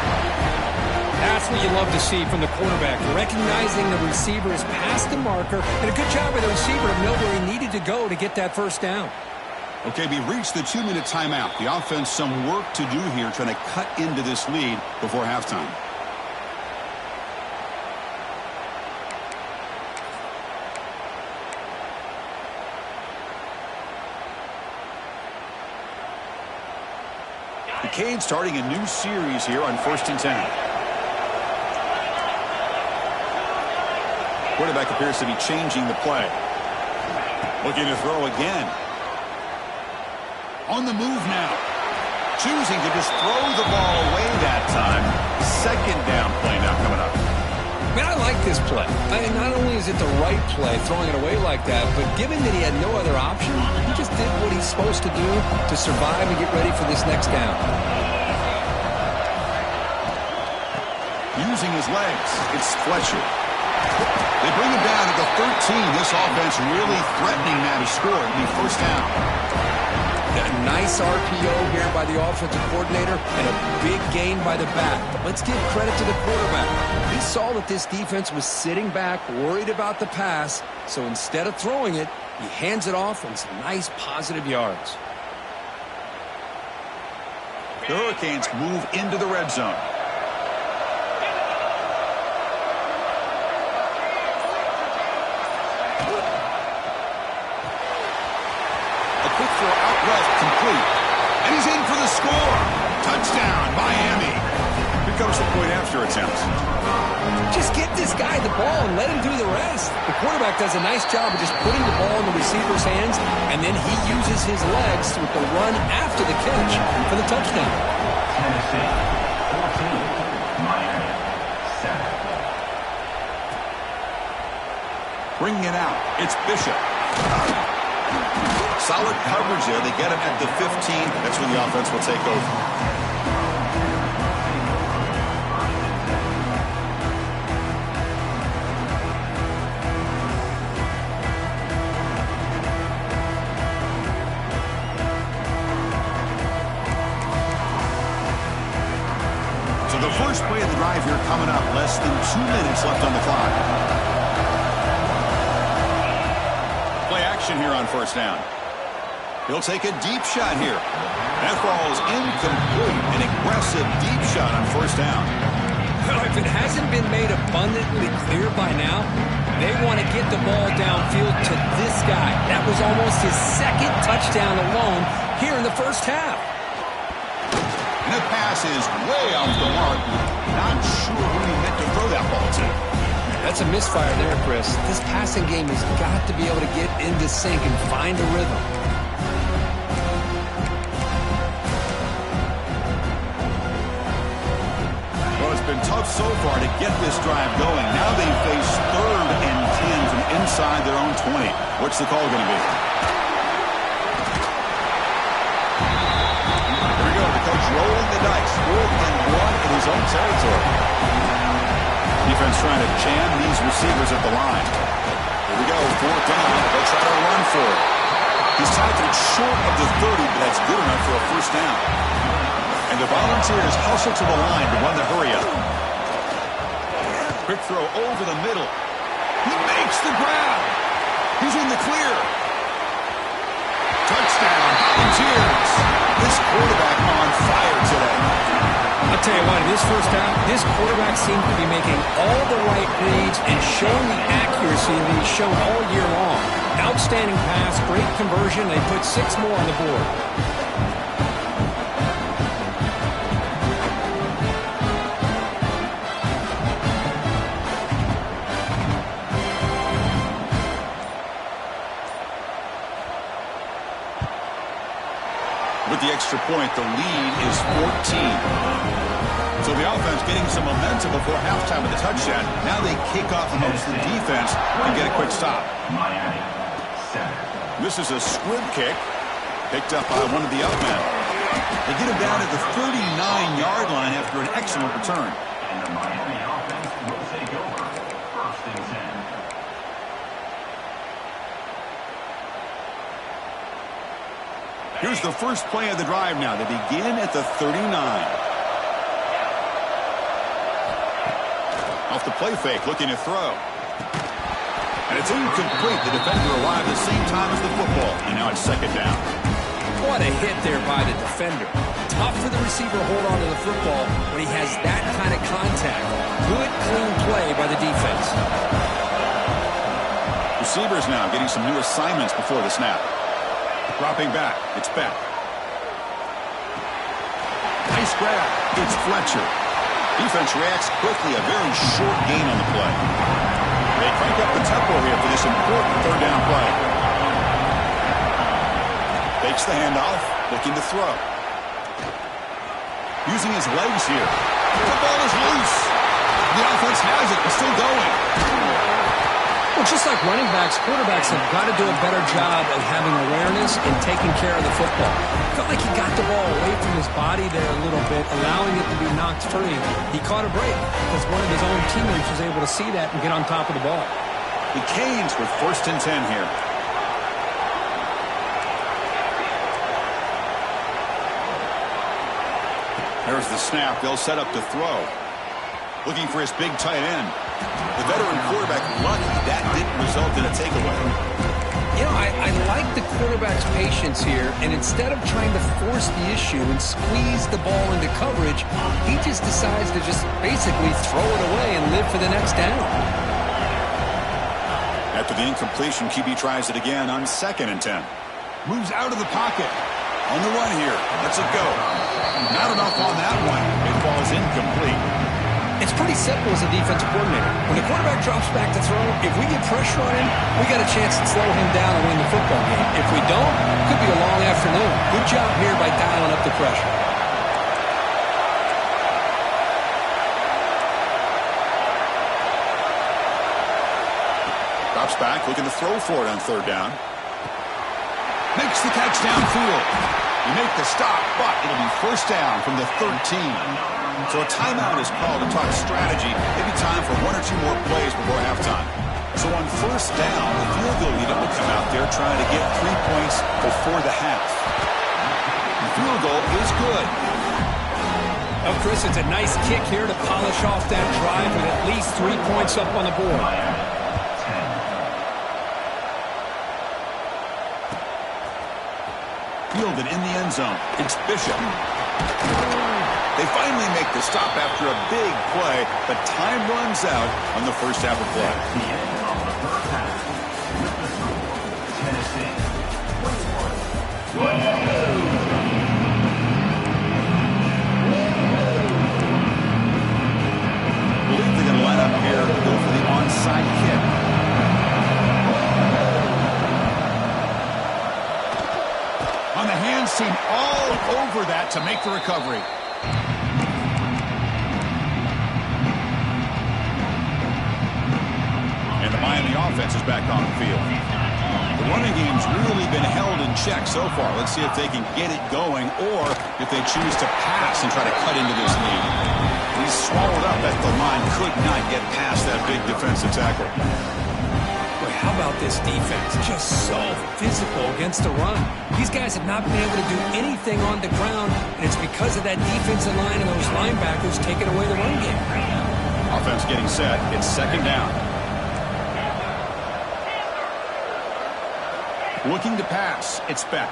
That's what you love to see from the quarterback, recognizing the receiver's past the marker, and a good job by the receiver to know where he needed to go to get that 1st down. Okay, we reached the 2-minute timeout. The offense some work to do here, trying to cut into this lead before halftime. The Canes starting a new series here on 1st and 10. Quarterback appears to be changing the play. Looking to throw again. On the move now. Choosing to just throw the ball away that time. 2nd down play now coming up. Man, I like this play. Not only is it the right play, throwing it away like that, but given that he had no other option, he just did what he's supposed to do to survive and get ready for this next down. Using his legs, it's Fletcher. They bring him down at the 13. This offense really threatening now to score. It'll be 1st down. A nice RPO here by the offensive coordinator and a big gain by the back. But let's give credit to the quarterback. He saw that this defense was sitting back, worried about the pass. So instead of throwing it, he hands it off and some nice positive yards. The Hurricanes move into the red zone. Quick throw out left, complete. And he's in for the score. Touchdown, Miami. Here comes the point after attempt. Just get this guy the ball and let him do the rest. The quarterback does a nice job of just putting the ball in the receiver's hands, and then he uses his legs with the run after the catch for the touchdown. Tennessee 14, Miami 7. Bringing it out, it's Bishop. Solid coverage there. They get him at the 15. That's when the offense will take over. So the first play of the drive here coming up. Less than 2 minutes left on the clock. Play action here on 1st down. He'll take a deep shot here. That ball is incomplete. An aggressive deep shot on 1st down. Well, if it hasn't been made abundantly clear by now, they want to get the ball downfield to this guy. That was almost his 2nd touchdown alone here in the 1st half. And the pass is way off the mark. Not sure who he meant to throw that ball to. That's a misfire there, Chris. This passing game has got to be able to get into sync and find a rhythm. Been tough so far to get this drive going. Now they face 3rd and 10 from inside their own 20. What's the call going to be? Here we go. The coach rolling the dice. 4th and 1 in his own territory. Defense trying to jam these receivers at the line. Here we go. 4th down. They'll try to run for it. He's tackled it short of the 30, but that's good enough for a 1st down. And the Volunteers hustle to the line to run the hurry up. Quick throw over the middle. He makes the grab. He's in the clear. Touchdown, Volunteers. This quarterback on fire today. I'll tell you what, in this 1st half, this quarterback seemed to be making all the right reads and showing the accuracy that he's shown all year long. Outstanding pass, great conversion. They put 6 more on the board. With the extra point, the lead is 14. So the offense getting some momentum before halftime with the touchdown. Now they kick off amongst the defense and get a quick stop. Miami 7. This is a squib kick picked up by one of the up men. They get him down at the 39-yard line after an excellent return. And the Miami offense will take over 1st and 10. Here's the first play of the drive now. They begin at the 39. Off the play fake, looking to throw. And it's incomplete. The defender arrived at the same time as the football. And now it's 2nd down. What a hit there by the defender. Tough for the receiver to hold on to the football when he has that kind of contact. Good, clean play by the defense. Receivers now getting some new assignments before the snap. Dropping back. It's back. grab. It's Fletcher. Defense reacts quickly. A very short gain on the play. They crank up the tempo here for this important third down play. Fakes the handoff, looking to throw. Using his legs here. The ball is loose. The offense has it. It's still going. Well, just like running backs, quarterbacks have got to do a better job of having awareness and taking care of the football. Felt like he got the ball away from his body there a little bit, allowing it to be knocked free. He caught a break because one of his own teammates was able to see that and get on top of the ball. The Canes with 1st and 10 here. There's the snap. They'll set up to throw. Looking for his big tight end. The veteran quarterback lucky that didn't result in a takeaway. You know, I like the quarterback's patience here, and instead of trying to force the issue and squeeze the ball into coverage, he just decides to just basically throw it away and live for the next down. After the incompletion, QB tries it again on 2nd and 10. Moves out of the pocket. On the run here. Lets it go. Not enough on that one. It falls incomplete. It's pretty simple as a defensive coordinator. When the quarterback drops back to throw, if we get pressure on him, we got a chance to slow him down and win the football game. If we don't, it could be a long afternoon. Good job here by dialing up the pressure. Drops back, looking to throw for it on 3rd down. Makes the catch downfield. You make the stop, but it'll be 1st down from the 13. So a timeout is called to talk strategy. Maybe time for 1 or 2 more plays before halftime. So on 1st down, the field goal unit will come out there trying to get 3 points before the half. The field goal is good. Oh, Chris, it's a nice kick here to polish off that drive with at least 3 points up on the board. Fielded in the end zone. It's Bishop. They finally make the stop after a big play, but time runs out on the first half of play. The end of the first half. With the score, Tennessee 21. I believe they're going to line up here to go for the onside kick. On the hands team all over that to make the recovery. And the Miami offense is back on the field. The running game's really been held in check so far. Let's see if they can get it going or if they choose to pass and try to cut into this lead. He's swallowed up at the line, could not get past that big defensive tackle. Boy, how about this defense? Just so physical against the run. These guys have not been able to do anything on the ground, and it's because of that defensive line and those linebackers taking away the run game. Offense getting set. It's 2nd down. Looking to pass. It's back.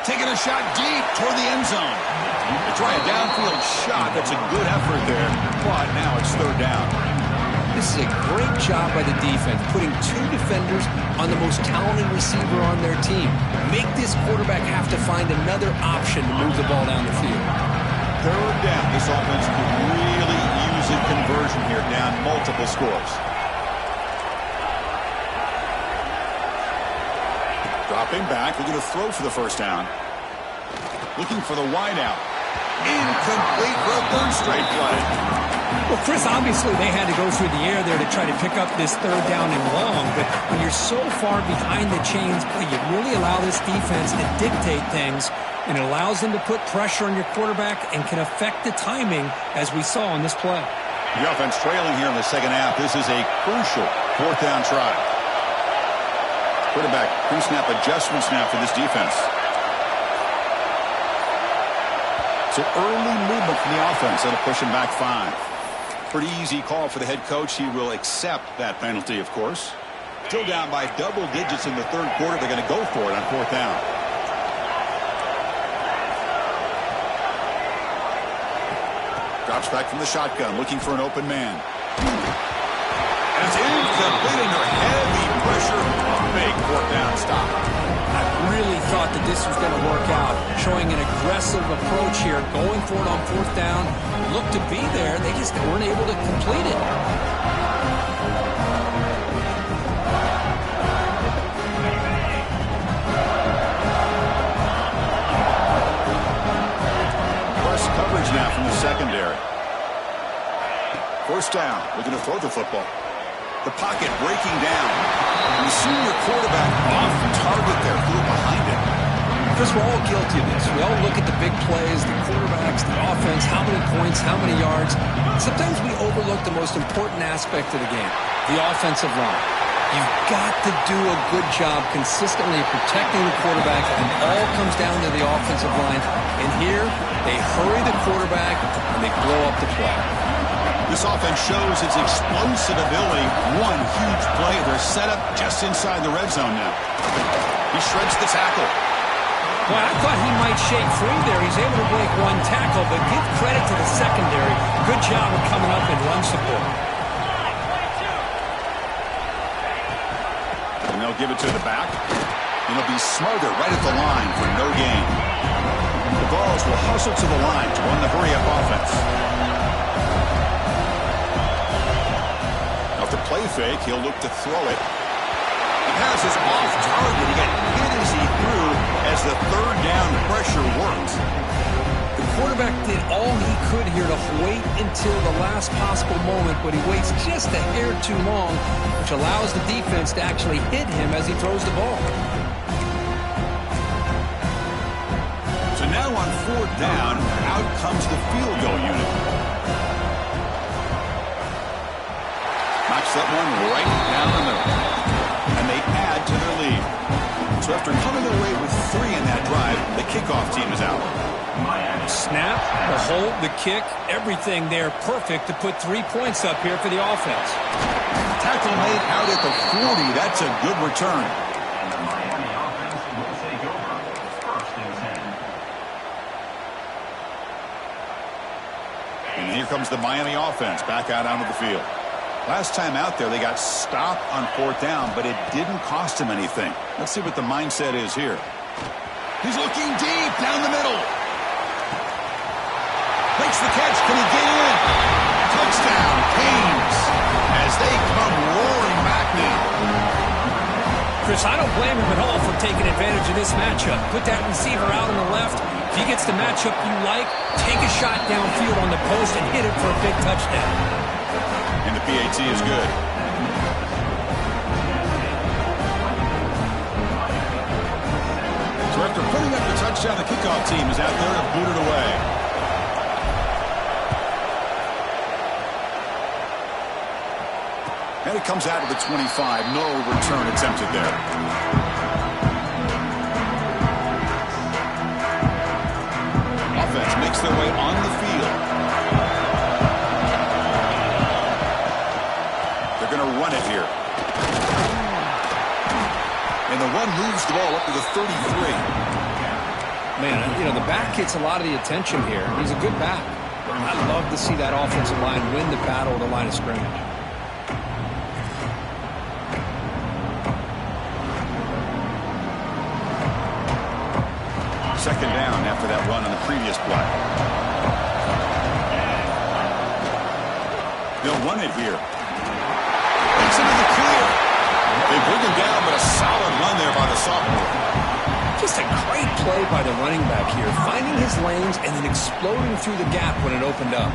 Taking a shot deep toward the end zone. They try a downfield shot. That's a good effort there, but now it's 3rd down. This is a great job by the defense, putting 2 defenders on the most talented receiver on their team. Make this quarterback have to find another option to move the ball down the field. 3rd down. This offense could really use a conversion here, down multiple scores. Dropping back, looking to throw for the 1st down. Looking for the wide out. Incomplete for a 3rd straight play. Well, Chris, obviously they had to go through the air there to try to pick up this 3rd down and long, but when you're so far behind the chains, you really allow this defense to dictate things, and it allows them to put pressure on your quarterback and can affect the timing, as we saw on this play. The offense trailing here in the 2nd half. This is a crucial 4th down try. Quarterback pre-snap adjustment snap for this defense. So early movement from the offense. That'll push him back 5. Pretty easy call for the head coach. He will accept that penalty, of course. Still down by double digits in the 3rd quarter. They're going to go for it on 4th down. Drops back from the shotgun, looking for an open man. And it's incomplete under heavy pressure. A big 4th down stop. I really thought thought that this was going to work out, showing an aggressive approach here, going for it on fourth down. Looked to be there. They just weren't able to complete it. Plus coverage now from the secondary. First down. Looking to throw the football. The pocket breaking down. And the senior quarterback off target there. Threw it behind him. Because we're all guilty of this. We all look at the big plays, the quarterbacks, the offense, how many points, how many yards. Sometimes we overlook the most important aspect of the game, the offensive line. You've got to do a good job consistently protecting the quarterback, and it all comes down to the offensive line. And here, they hurry the quarterback, and they blow up the play. This offense shows its explosive ability. One huge play. They're set up just inside the red zone now. He shreds the tackle. Well, I thought he might shake free there. He's able to break one tackle, but give credit to the secondary. Good job of coming up and run support. And they'll give it to the back. And he'll be smothered right at the line for no gain. The Vols will hustle to the line to run the hurry-up offense. Off the play fake, he'll look to throw it. The pass is off target. He got hit as he threw as the third down pressure worked. The quarterback did all he could here to wait until the last possible moment, but he waits just a hair too long, which allows the defense to actually hit him as he throws the ball. So now on fourth down, out comes the field goal unit. Knocks that one right down the middle. And they add to their lead. So after coming away with 3 in that drive, the kickoff team is out. Snap, the hold, the kick, everything there perfect to put 3 points up here for the offense. Tackle made out at the 40. That's a good return. And the Miami offense will take over. First and 10. And here comes the Miami offense back out onto the field. Last time out there, they got stopped on fourth down, but it didn't cost him anything. Let's see what the mindset is here. He's looking deep down the middle. Makes the catch. Can he get in? Touchdown, Canes, as they come roaring back now. Chris, I don't blame him at all for taking advantage of this matchup. Put that receiver out on the left. If he gets the matchup you like, take a shot downfield on the post and hit it for a big touchdown. And the PAT is good. So after putting up the touchdown, the kickoff team is out there to boot it away. And it comes out of the 25. No return attempted there. Offense makes their way on the field. Going to run it here. And the run moves the ball up to the 33. Man, you know, the back gets a lot of the attention here. He's a good back. I'd love to see that offensive line win the battle of the line of scrimmage. Second down after that run on the previous play. They'll run it here. Into the clear. They bring him down, but a solid run there by the sophomore. Just a great play by the running back here, finding his lanes and then exploding through the gap when it opened up.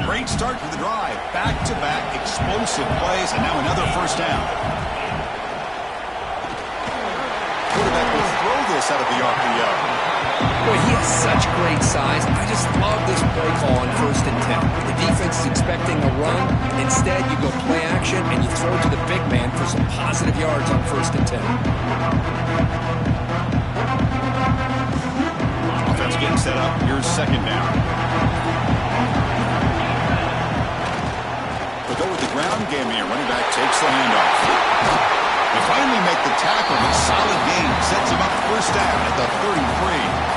Great start to the drive. Back-to-back explosive plays, and now another first down. Quarterback will throw this out of the RPO. Boy, he has such great size. I just love this play call on 1st and 10. The defense is expecting a run. Instead, you go play action, and you throw to the big man for some positive yards on 1st and 10. Offense getting set up. Here's second down. They'll go with the ground game here. Running back takes the handoff. They finally make the tackle, but solid gain sets him up first down at the 33.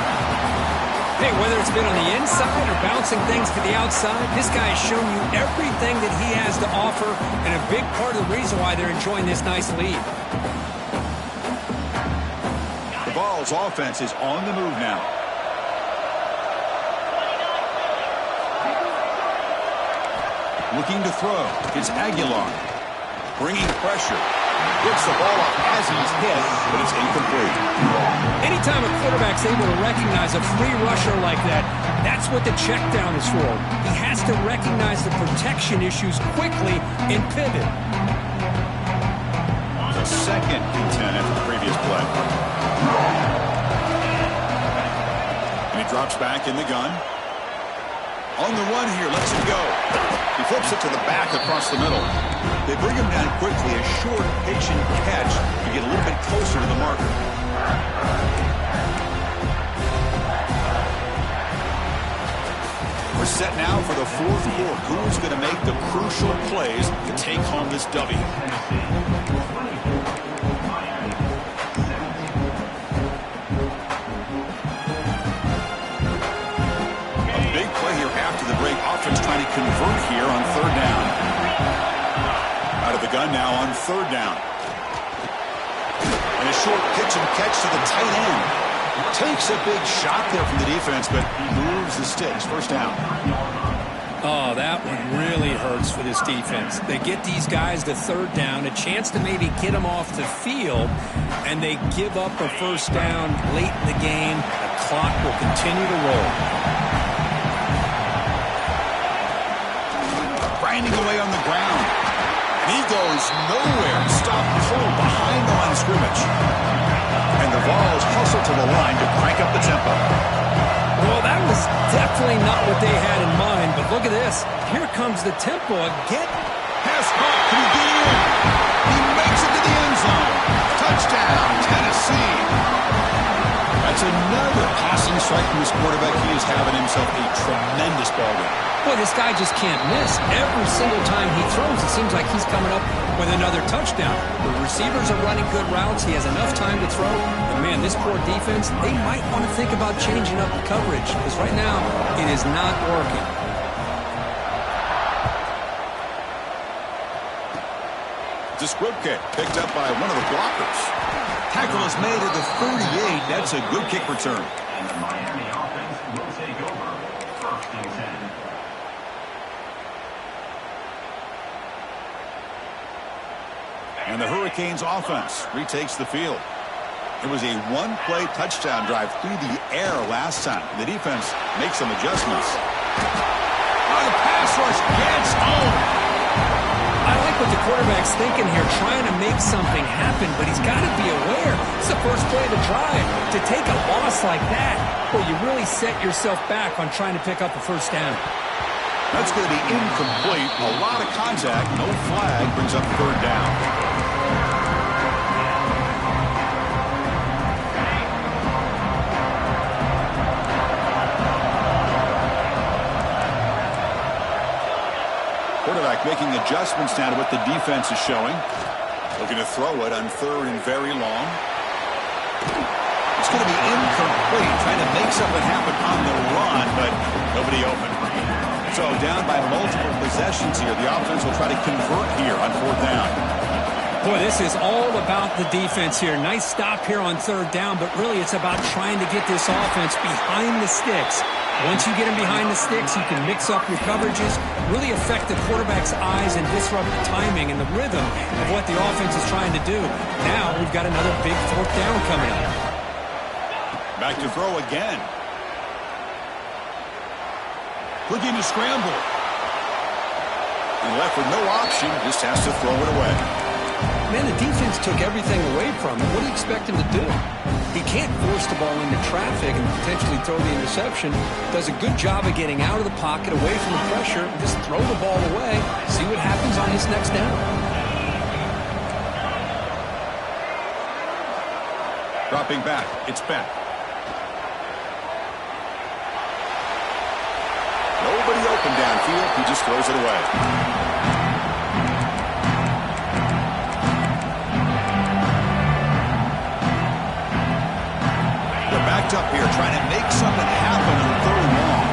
Hey, whether it's been on the inside or bouncing things to the outside, this guy has shown you everything that he has to offer, and a big part of the reason why they're enjoying this nice lead. The Vols offense is on the move now. Looking to throw. It's Aguilar. Bringing pressure. Gets the ball up as he's hit, but it's incomplete. Anytime a quarterback's able to recognize a free rusher like that, that's what the check down is for. He has to recognize the protection issues quickly and pivot. The second and 10 after the previous play. And he drops back in the gun. On the run here, lets him go. He flips it to the back across the middle. They bring him down quickly, a short, patient catch to get a little bit closer to the marker. We're set now for the fourth quarter. Who's going to make the crucial plays to take home this W? After the break, offense trying to convert here on third down. Out of the gun now on third down. And a short pitch and catch to the tight end. Takes a big shot there from the defense, but moves the sticks. First down. Oh, that one really hurts for this defense. They get these guys to third down, a chance to maybe get them off the field, and they give up a first down late in the game. The clock will continue to roll. Grinding away on the ground. And he goes nowhere. Stopped cold behind the line of scrimmage. And the Vols hustle to the line to crank up the tempo. Well, that was definitely not what they had in mind, but look at this. Here comes the tempo again. Pass caught. Can he get in? He makes it to the end zone. Touchdown, Tennessee. That's another passing strike from this quarterback. He is having himself a tremendous ball game. Boy, this guy just can't miss. Every single time he throws, it seems like he's coming up with another touchdown. The receivers are running good routes. He has enough time to throw. But, man, this poor defense, they might want to think about changing up the coverage because right now it is not working. It's a squib kick picked up by one of the blockers. Tackle is made at the 38. That's a good kick return. And the Miami offense will take over. First and 10. And the Hurricanes offense retakes the field. It was a one-play touchdown drive through the air last time. The defense makes some adjustments. Oh, the pass rush gets home. I like what the quarterback's thinking here, trying to make something happen, but he's got to be aware. It's the first play of the drive. To take a loss like that, well, you really set yourself back on trying to pick up a first down. That's going to be incomplete. A lot of contact. No flag brings up third down. Quarterback making adjustments now to what the defense is showing. Looking to throw it on third and very long. It's going to be incomplete. Trying to make something happen on the run, but nobody open. So down by multiple possessions here. The offense will try to convert here on fourth down. Boy, this is all about the defense here. Nice stop here on third down, but really it's about trying to get this offense behind the sticks. Once you get them behind the sticks, you can mix up your coverages, really affect the quarterback's eyes and disrupt the timing and the rhythm of what the offense is trying to do. Now we've got another big fourth down coming up. Back to throw again. Looking to scramble. And left with no option, just has to throw it away. Man, the defense took everything away from him. What do you expect him to do? He can't force the ball into traffic and potentially throw the interception. Does a good job of getting out of the pocket, away from the pressure, and just throw the ball away. See what happens on his next down. Dropping back, it's back. Nobody open downfield, he just throws it away. backed up here, trying to make something happen on 3rd and long.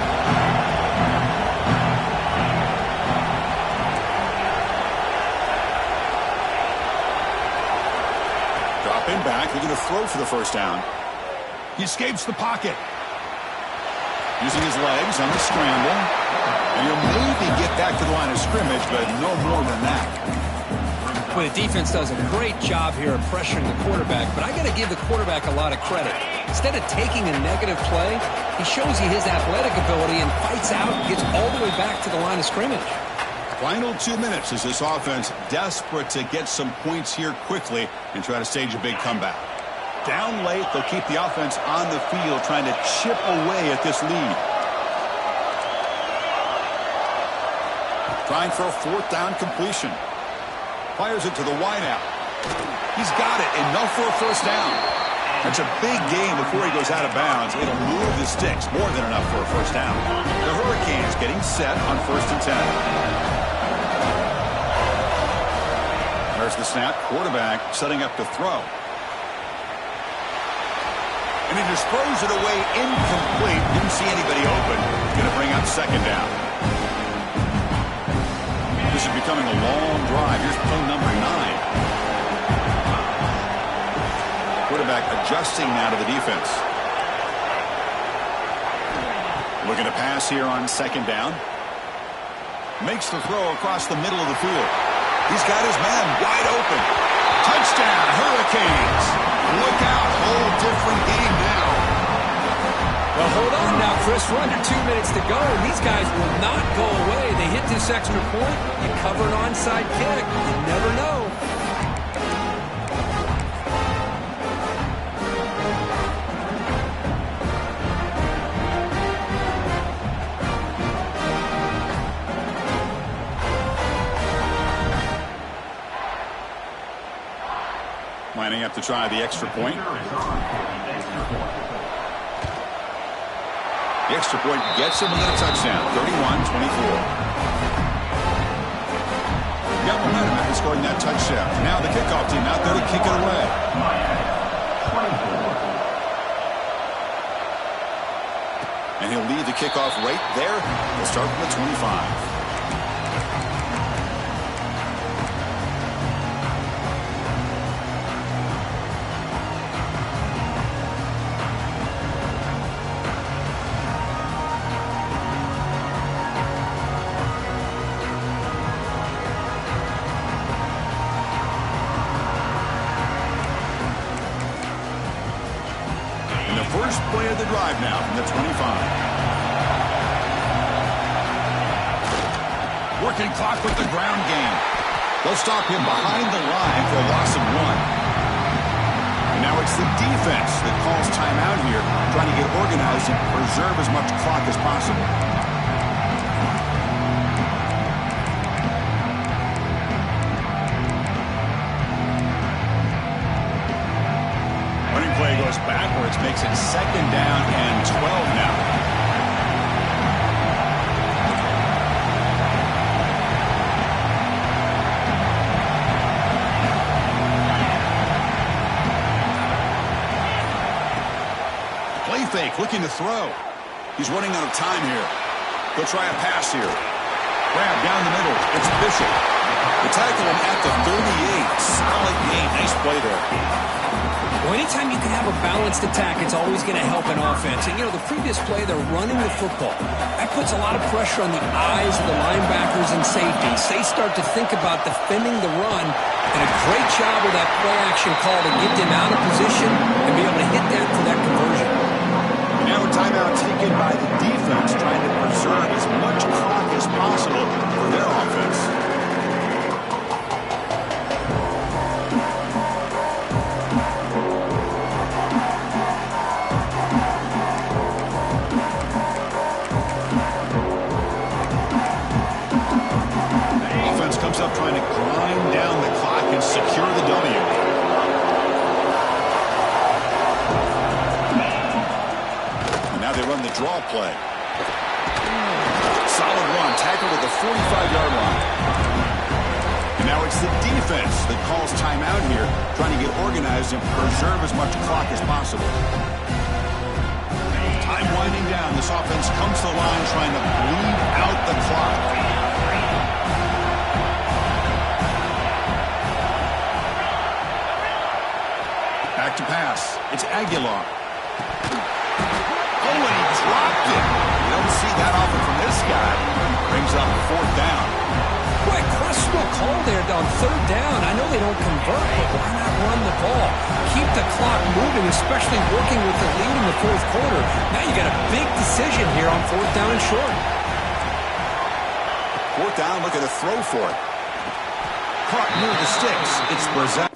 Dropping back, looking to throw for the 1st down. He escapes the pocket. Using his legs on the scramble. And he'll maybe get back to the line of scrimmage, but no more than that. Well, the defense does a great job here of pressuring the quarterback, but I got to give the quarterback a lot of credit. Instead of taking a negative play, he shows you his athletic ability and fights out and gets all the way back to the line of scrimmage. Final 2 minutes as this offense desperate to get some points here quickly and try to stage a big comeback. Down late, they'll keep the offense on the field trying to chip away at this lead. Trying for a 4th down completion. Fires it to the wideout. He's got it, enough for a 1st down. That's a big gain before he goes out of bounds. It'll move the sticks, more than enough for a 1st down. The Hurricanes getting set on 1st and 10. There's the snap. Quarterback setting up to throw. And he just throws it away incomplete. Didn't see anybody open. Going to bring up 2nd down. This is becoming a long drive. Here's play number 9. Quarterback adjusting now to the defense. Looking to pass here on 2nd down. Makes the throw across the middle of the field. He's got his man wide open. Touchdown, Hurricanes. Look out, whole different game now. Well, hold on now, Chris. We're under 2 minutes to go, and these guys will not go away. They hit this extra point. You cover an onside kick. You never know. Lining up to try the extra point. The extra point gets him within a touchdown. 31-24. Got momentum after scoring that touchdown. Now the kickoff team out there to kick it away. And he'll lead the kickoff right there. He'll start from the 25. First play of the drive now from the 25. Working clock with the ground game. They'll stop him behind the line for a loss of 1. And now it's the defense that calls timeout here, trying to get organized and preserve as much clock as possible. Play goes backwards, makes it 2nd down and 12 now. Play fake, looking to throw. He's running out of time here. He'll try a pass here. Grab down the middle. It's Bishop. They tackle him at the 38. Solid gain. Nice play there. Well, anytime you can have a balanced attack, it's always going to help an offense. And, you know, the previous play, they're running the football. That puts a lot of pressure on the eyes of the linebackers and safeties. They start to think about defending the run, and a great job with that play-action call to get them out of position and be able to hit that for that conversion. And now a timeout taken by the defense, trying to preserve as much clock as possible for their offense. Up trying to grind down the clock and secure the W. And now they run the draw play. Solid run, tackled at the 45-yard line. And now it's the defense that calls timeout here, trying to get organized and preserve as much clock as possible. Time winding down. This offense comes to the line trying to bleed out the clock. Back to pass. It's Aguilar. Oh, and he dropped it. You don't see that often from this guy. Brings up 4th down. Boy, questionable call there on 3rd down. I know they don't convert, but why not run the ball? Keep the clock moving, especially working with the lead in the 4th quarter. Now you got a big decision here on 4th down and short. 4th down, looking to throw for it. Caught near the sticks. It's Brissett.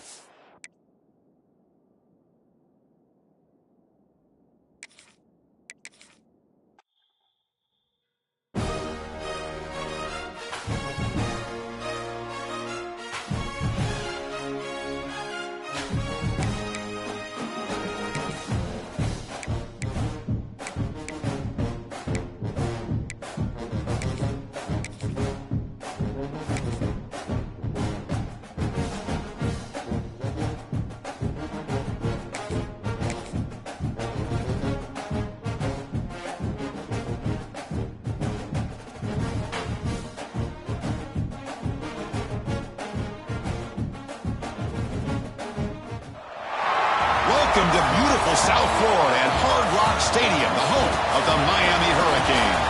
Welcome to beautiful South Florida and Hard Rock Stadium, the home of the Miami Hurricanes.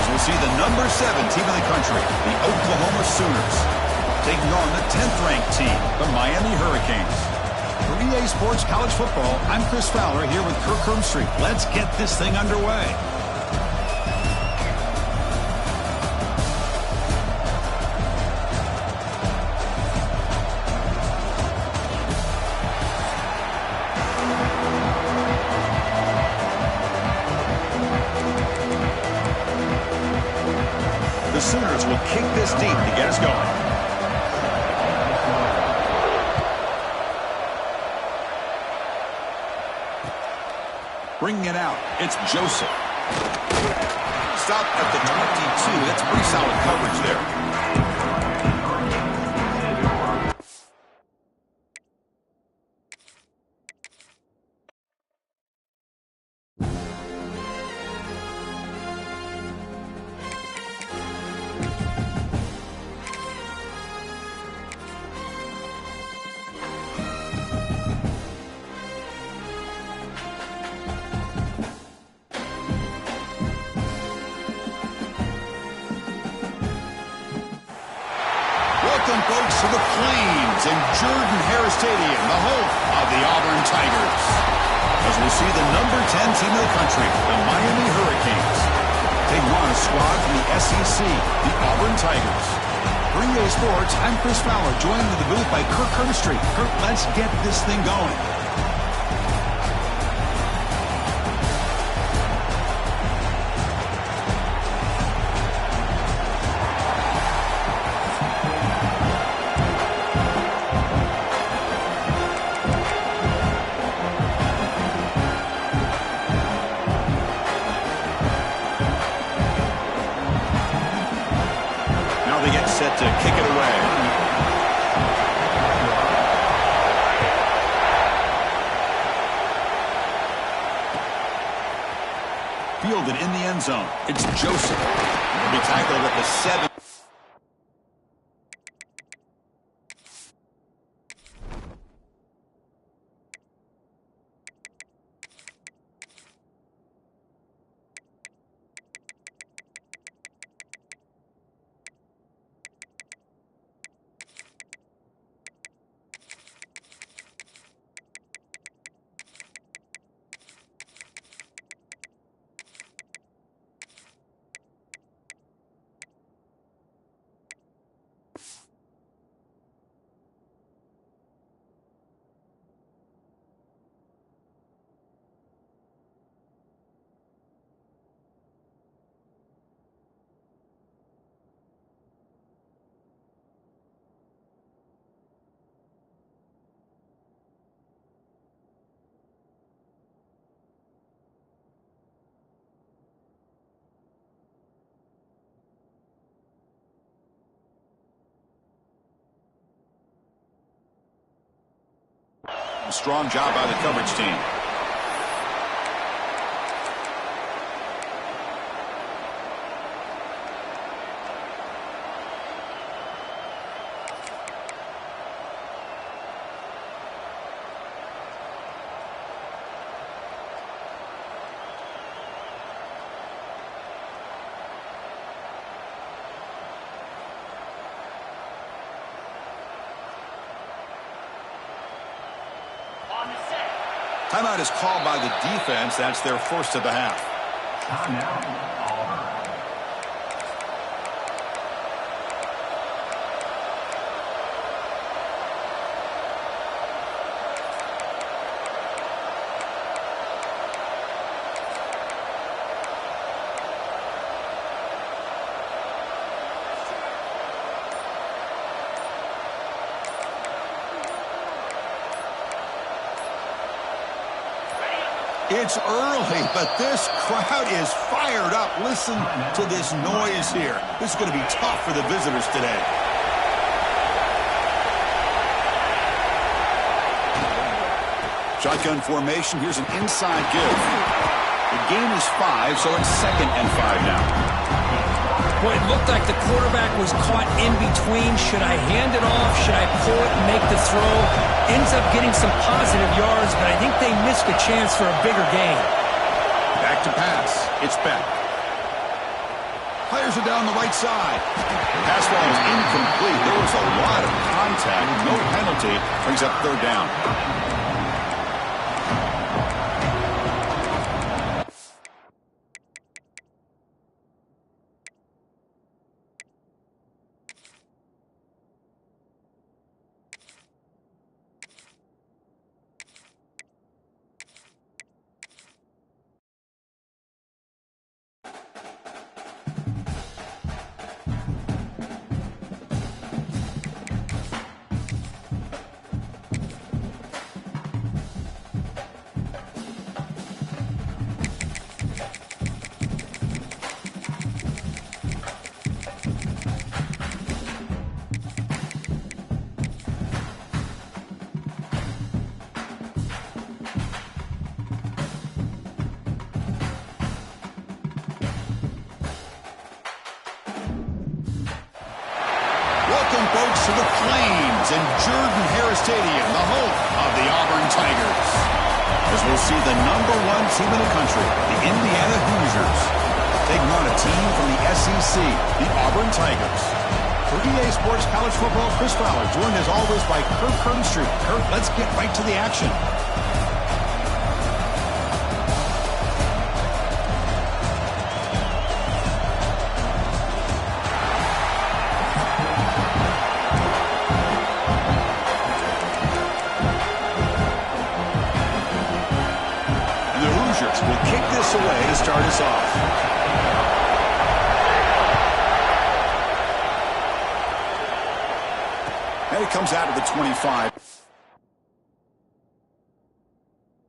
As we'll see the number 7 team in the country, the Oklahoma Sooners, taking on the 10th-ranked team, the Miami Hurricanes. For EA Sports College Football, I'm Chris Fowler here with Kirk Hermstreet. Let's get this thing underway. The Sooners will kick this deep to get us going. Bringing it out, it's Joseph. Stop at the 22. That's pretty solid coverage there. Welcome, folks, to the Plains and Jordan-Hare Stadium, the home of the Auburn Tigers. As we'll see the number 10 team in the country, the Miami Hurricanes, taking on a squad from the SEC, the Auburn Tigers. For EA Sports, I'm Chris Fowler, joined in the booth by Kirk Hermstreet. Kirk, let's get this thing going. They get set to kick it away. Fielded in the end zone. It's Joseph. He'll be tackled at the 7. A strong job by the coverage team. Timeout is called by the defense. That's their first of the half. Timeout. It's early, but this crowd is fired up. Listen to this noise here. This is going to be tough for the visitors today. Shotgun formation. Here's an inside give. The game is 5, so it's 2nd and 5 now. Boy, it looked like the quarterback was caught in between. Should I hand it off? Should I pull it and make the throw? Ends up getting some positive yards, but I think they missed a chance for a bigger gain. Back to pass. It's Beck. Players are down the right side. Pass ball is incomplete. There was a lot of contact. No penalty. Brings up 3rd down. Folks, to the Flames in Jordan-Hare Stadium, the home of the Auburn Tigers. As we'll see the #1 team in the country, the Indiana Hoosiers, taking on a team from the SEC, the Auburn Tigers. For EA Sports College Football, Chris Fowler, joined as always by Kirk Herbstreit. Kirk, let's get right to the action. Will kick this away to start us off. And it comes out of the 25.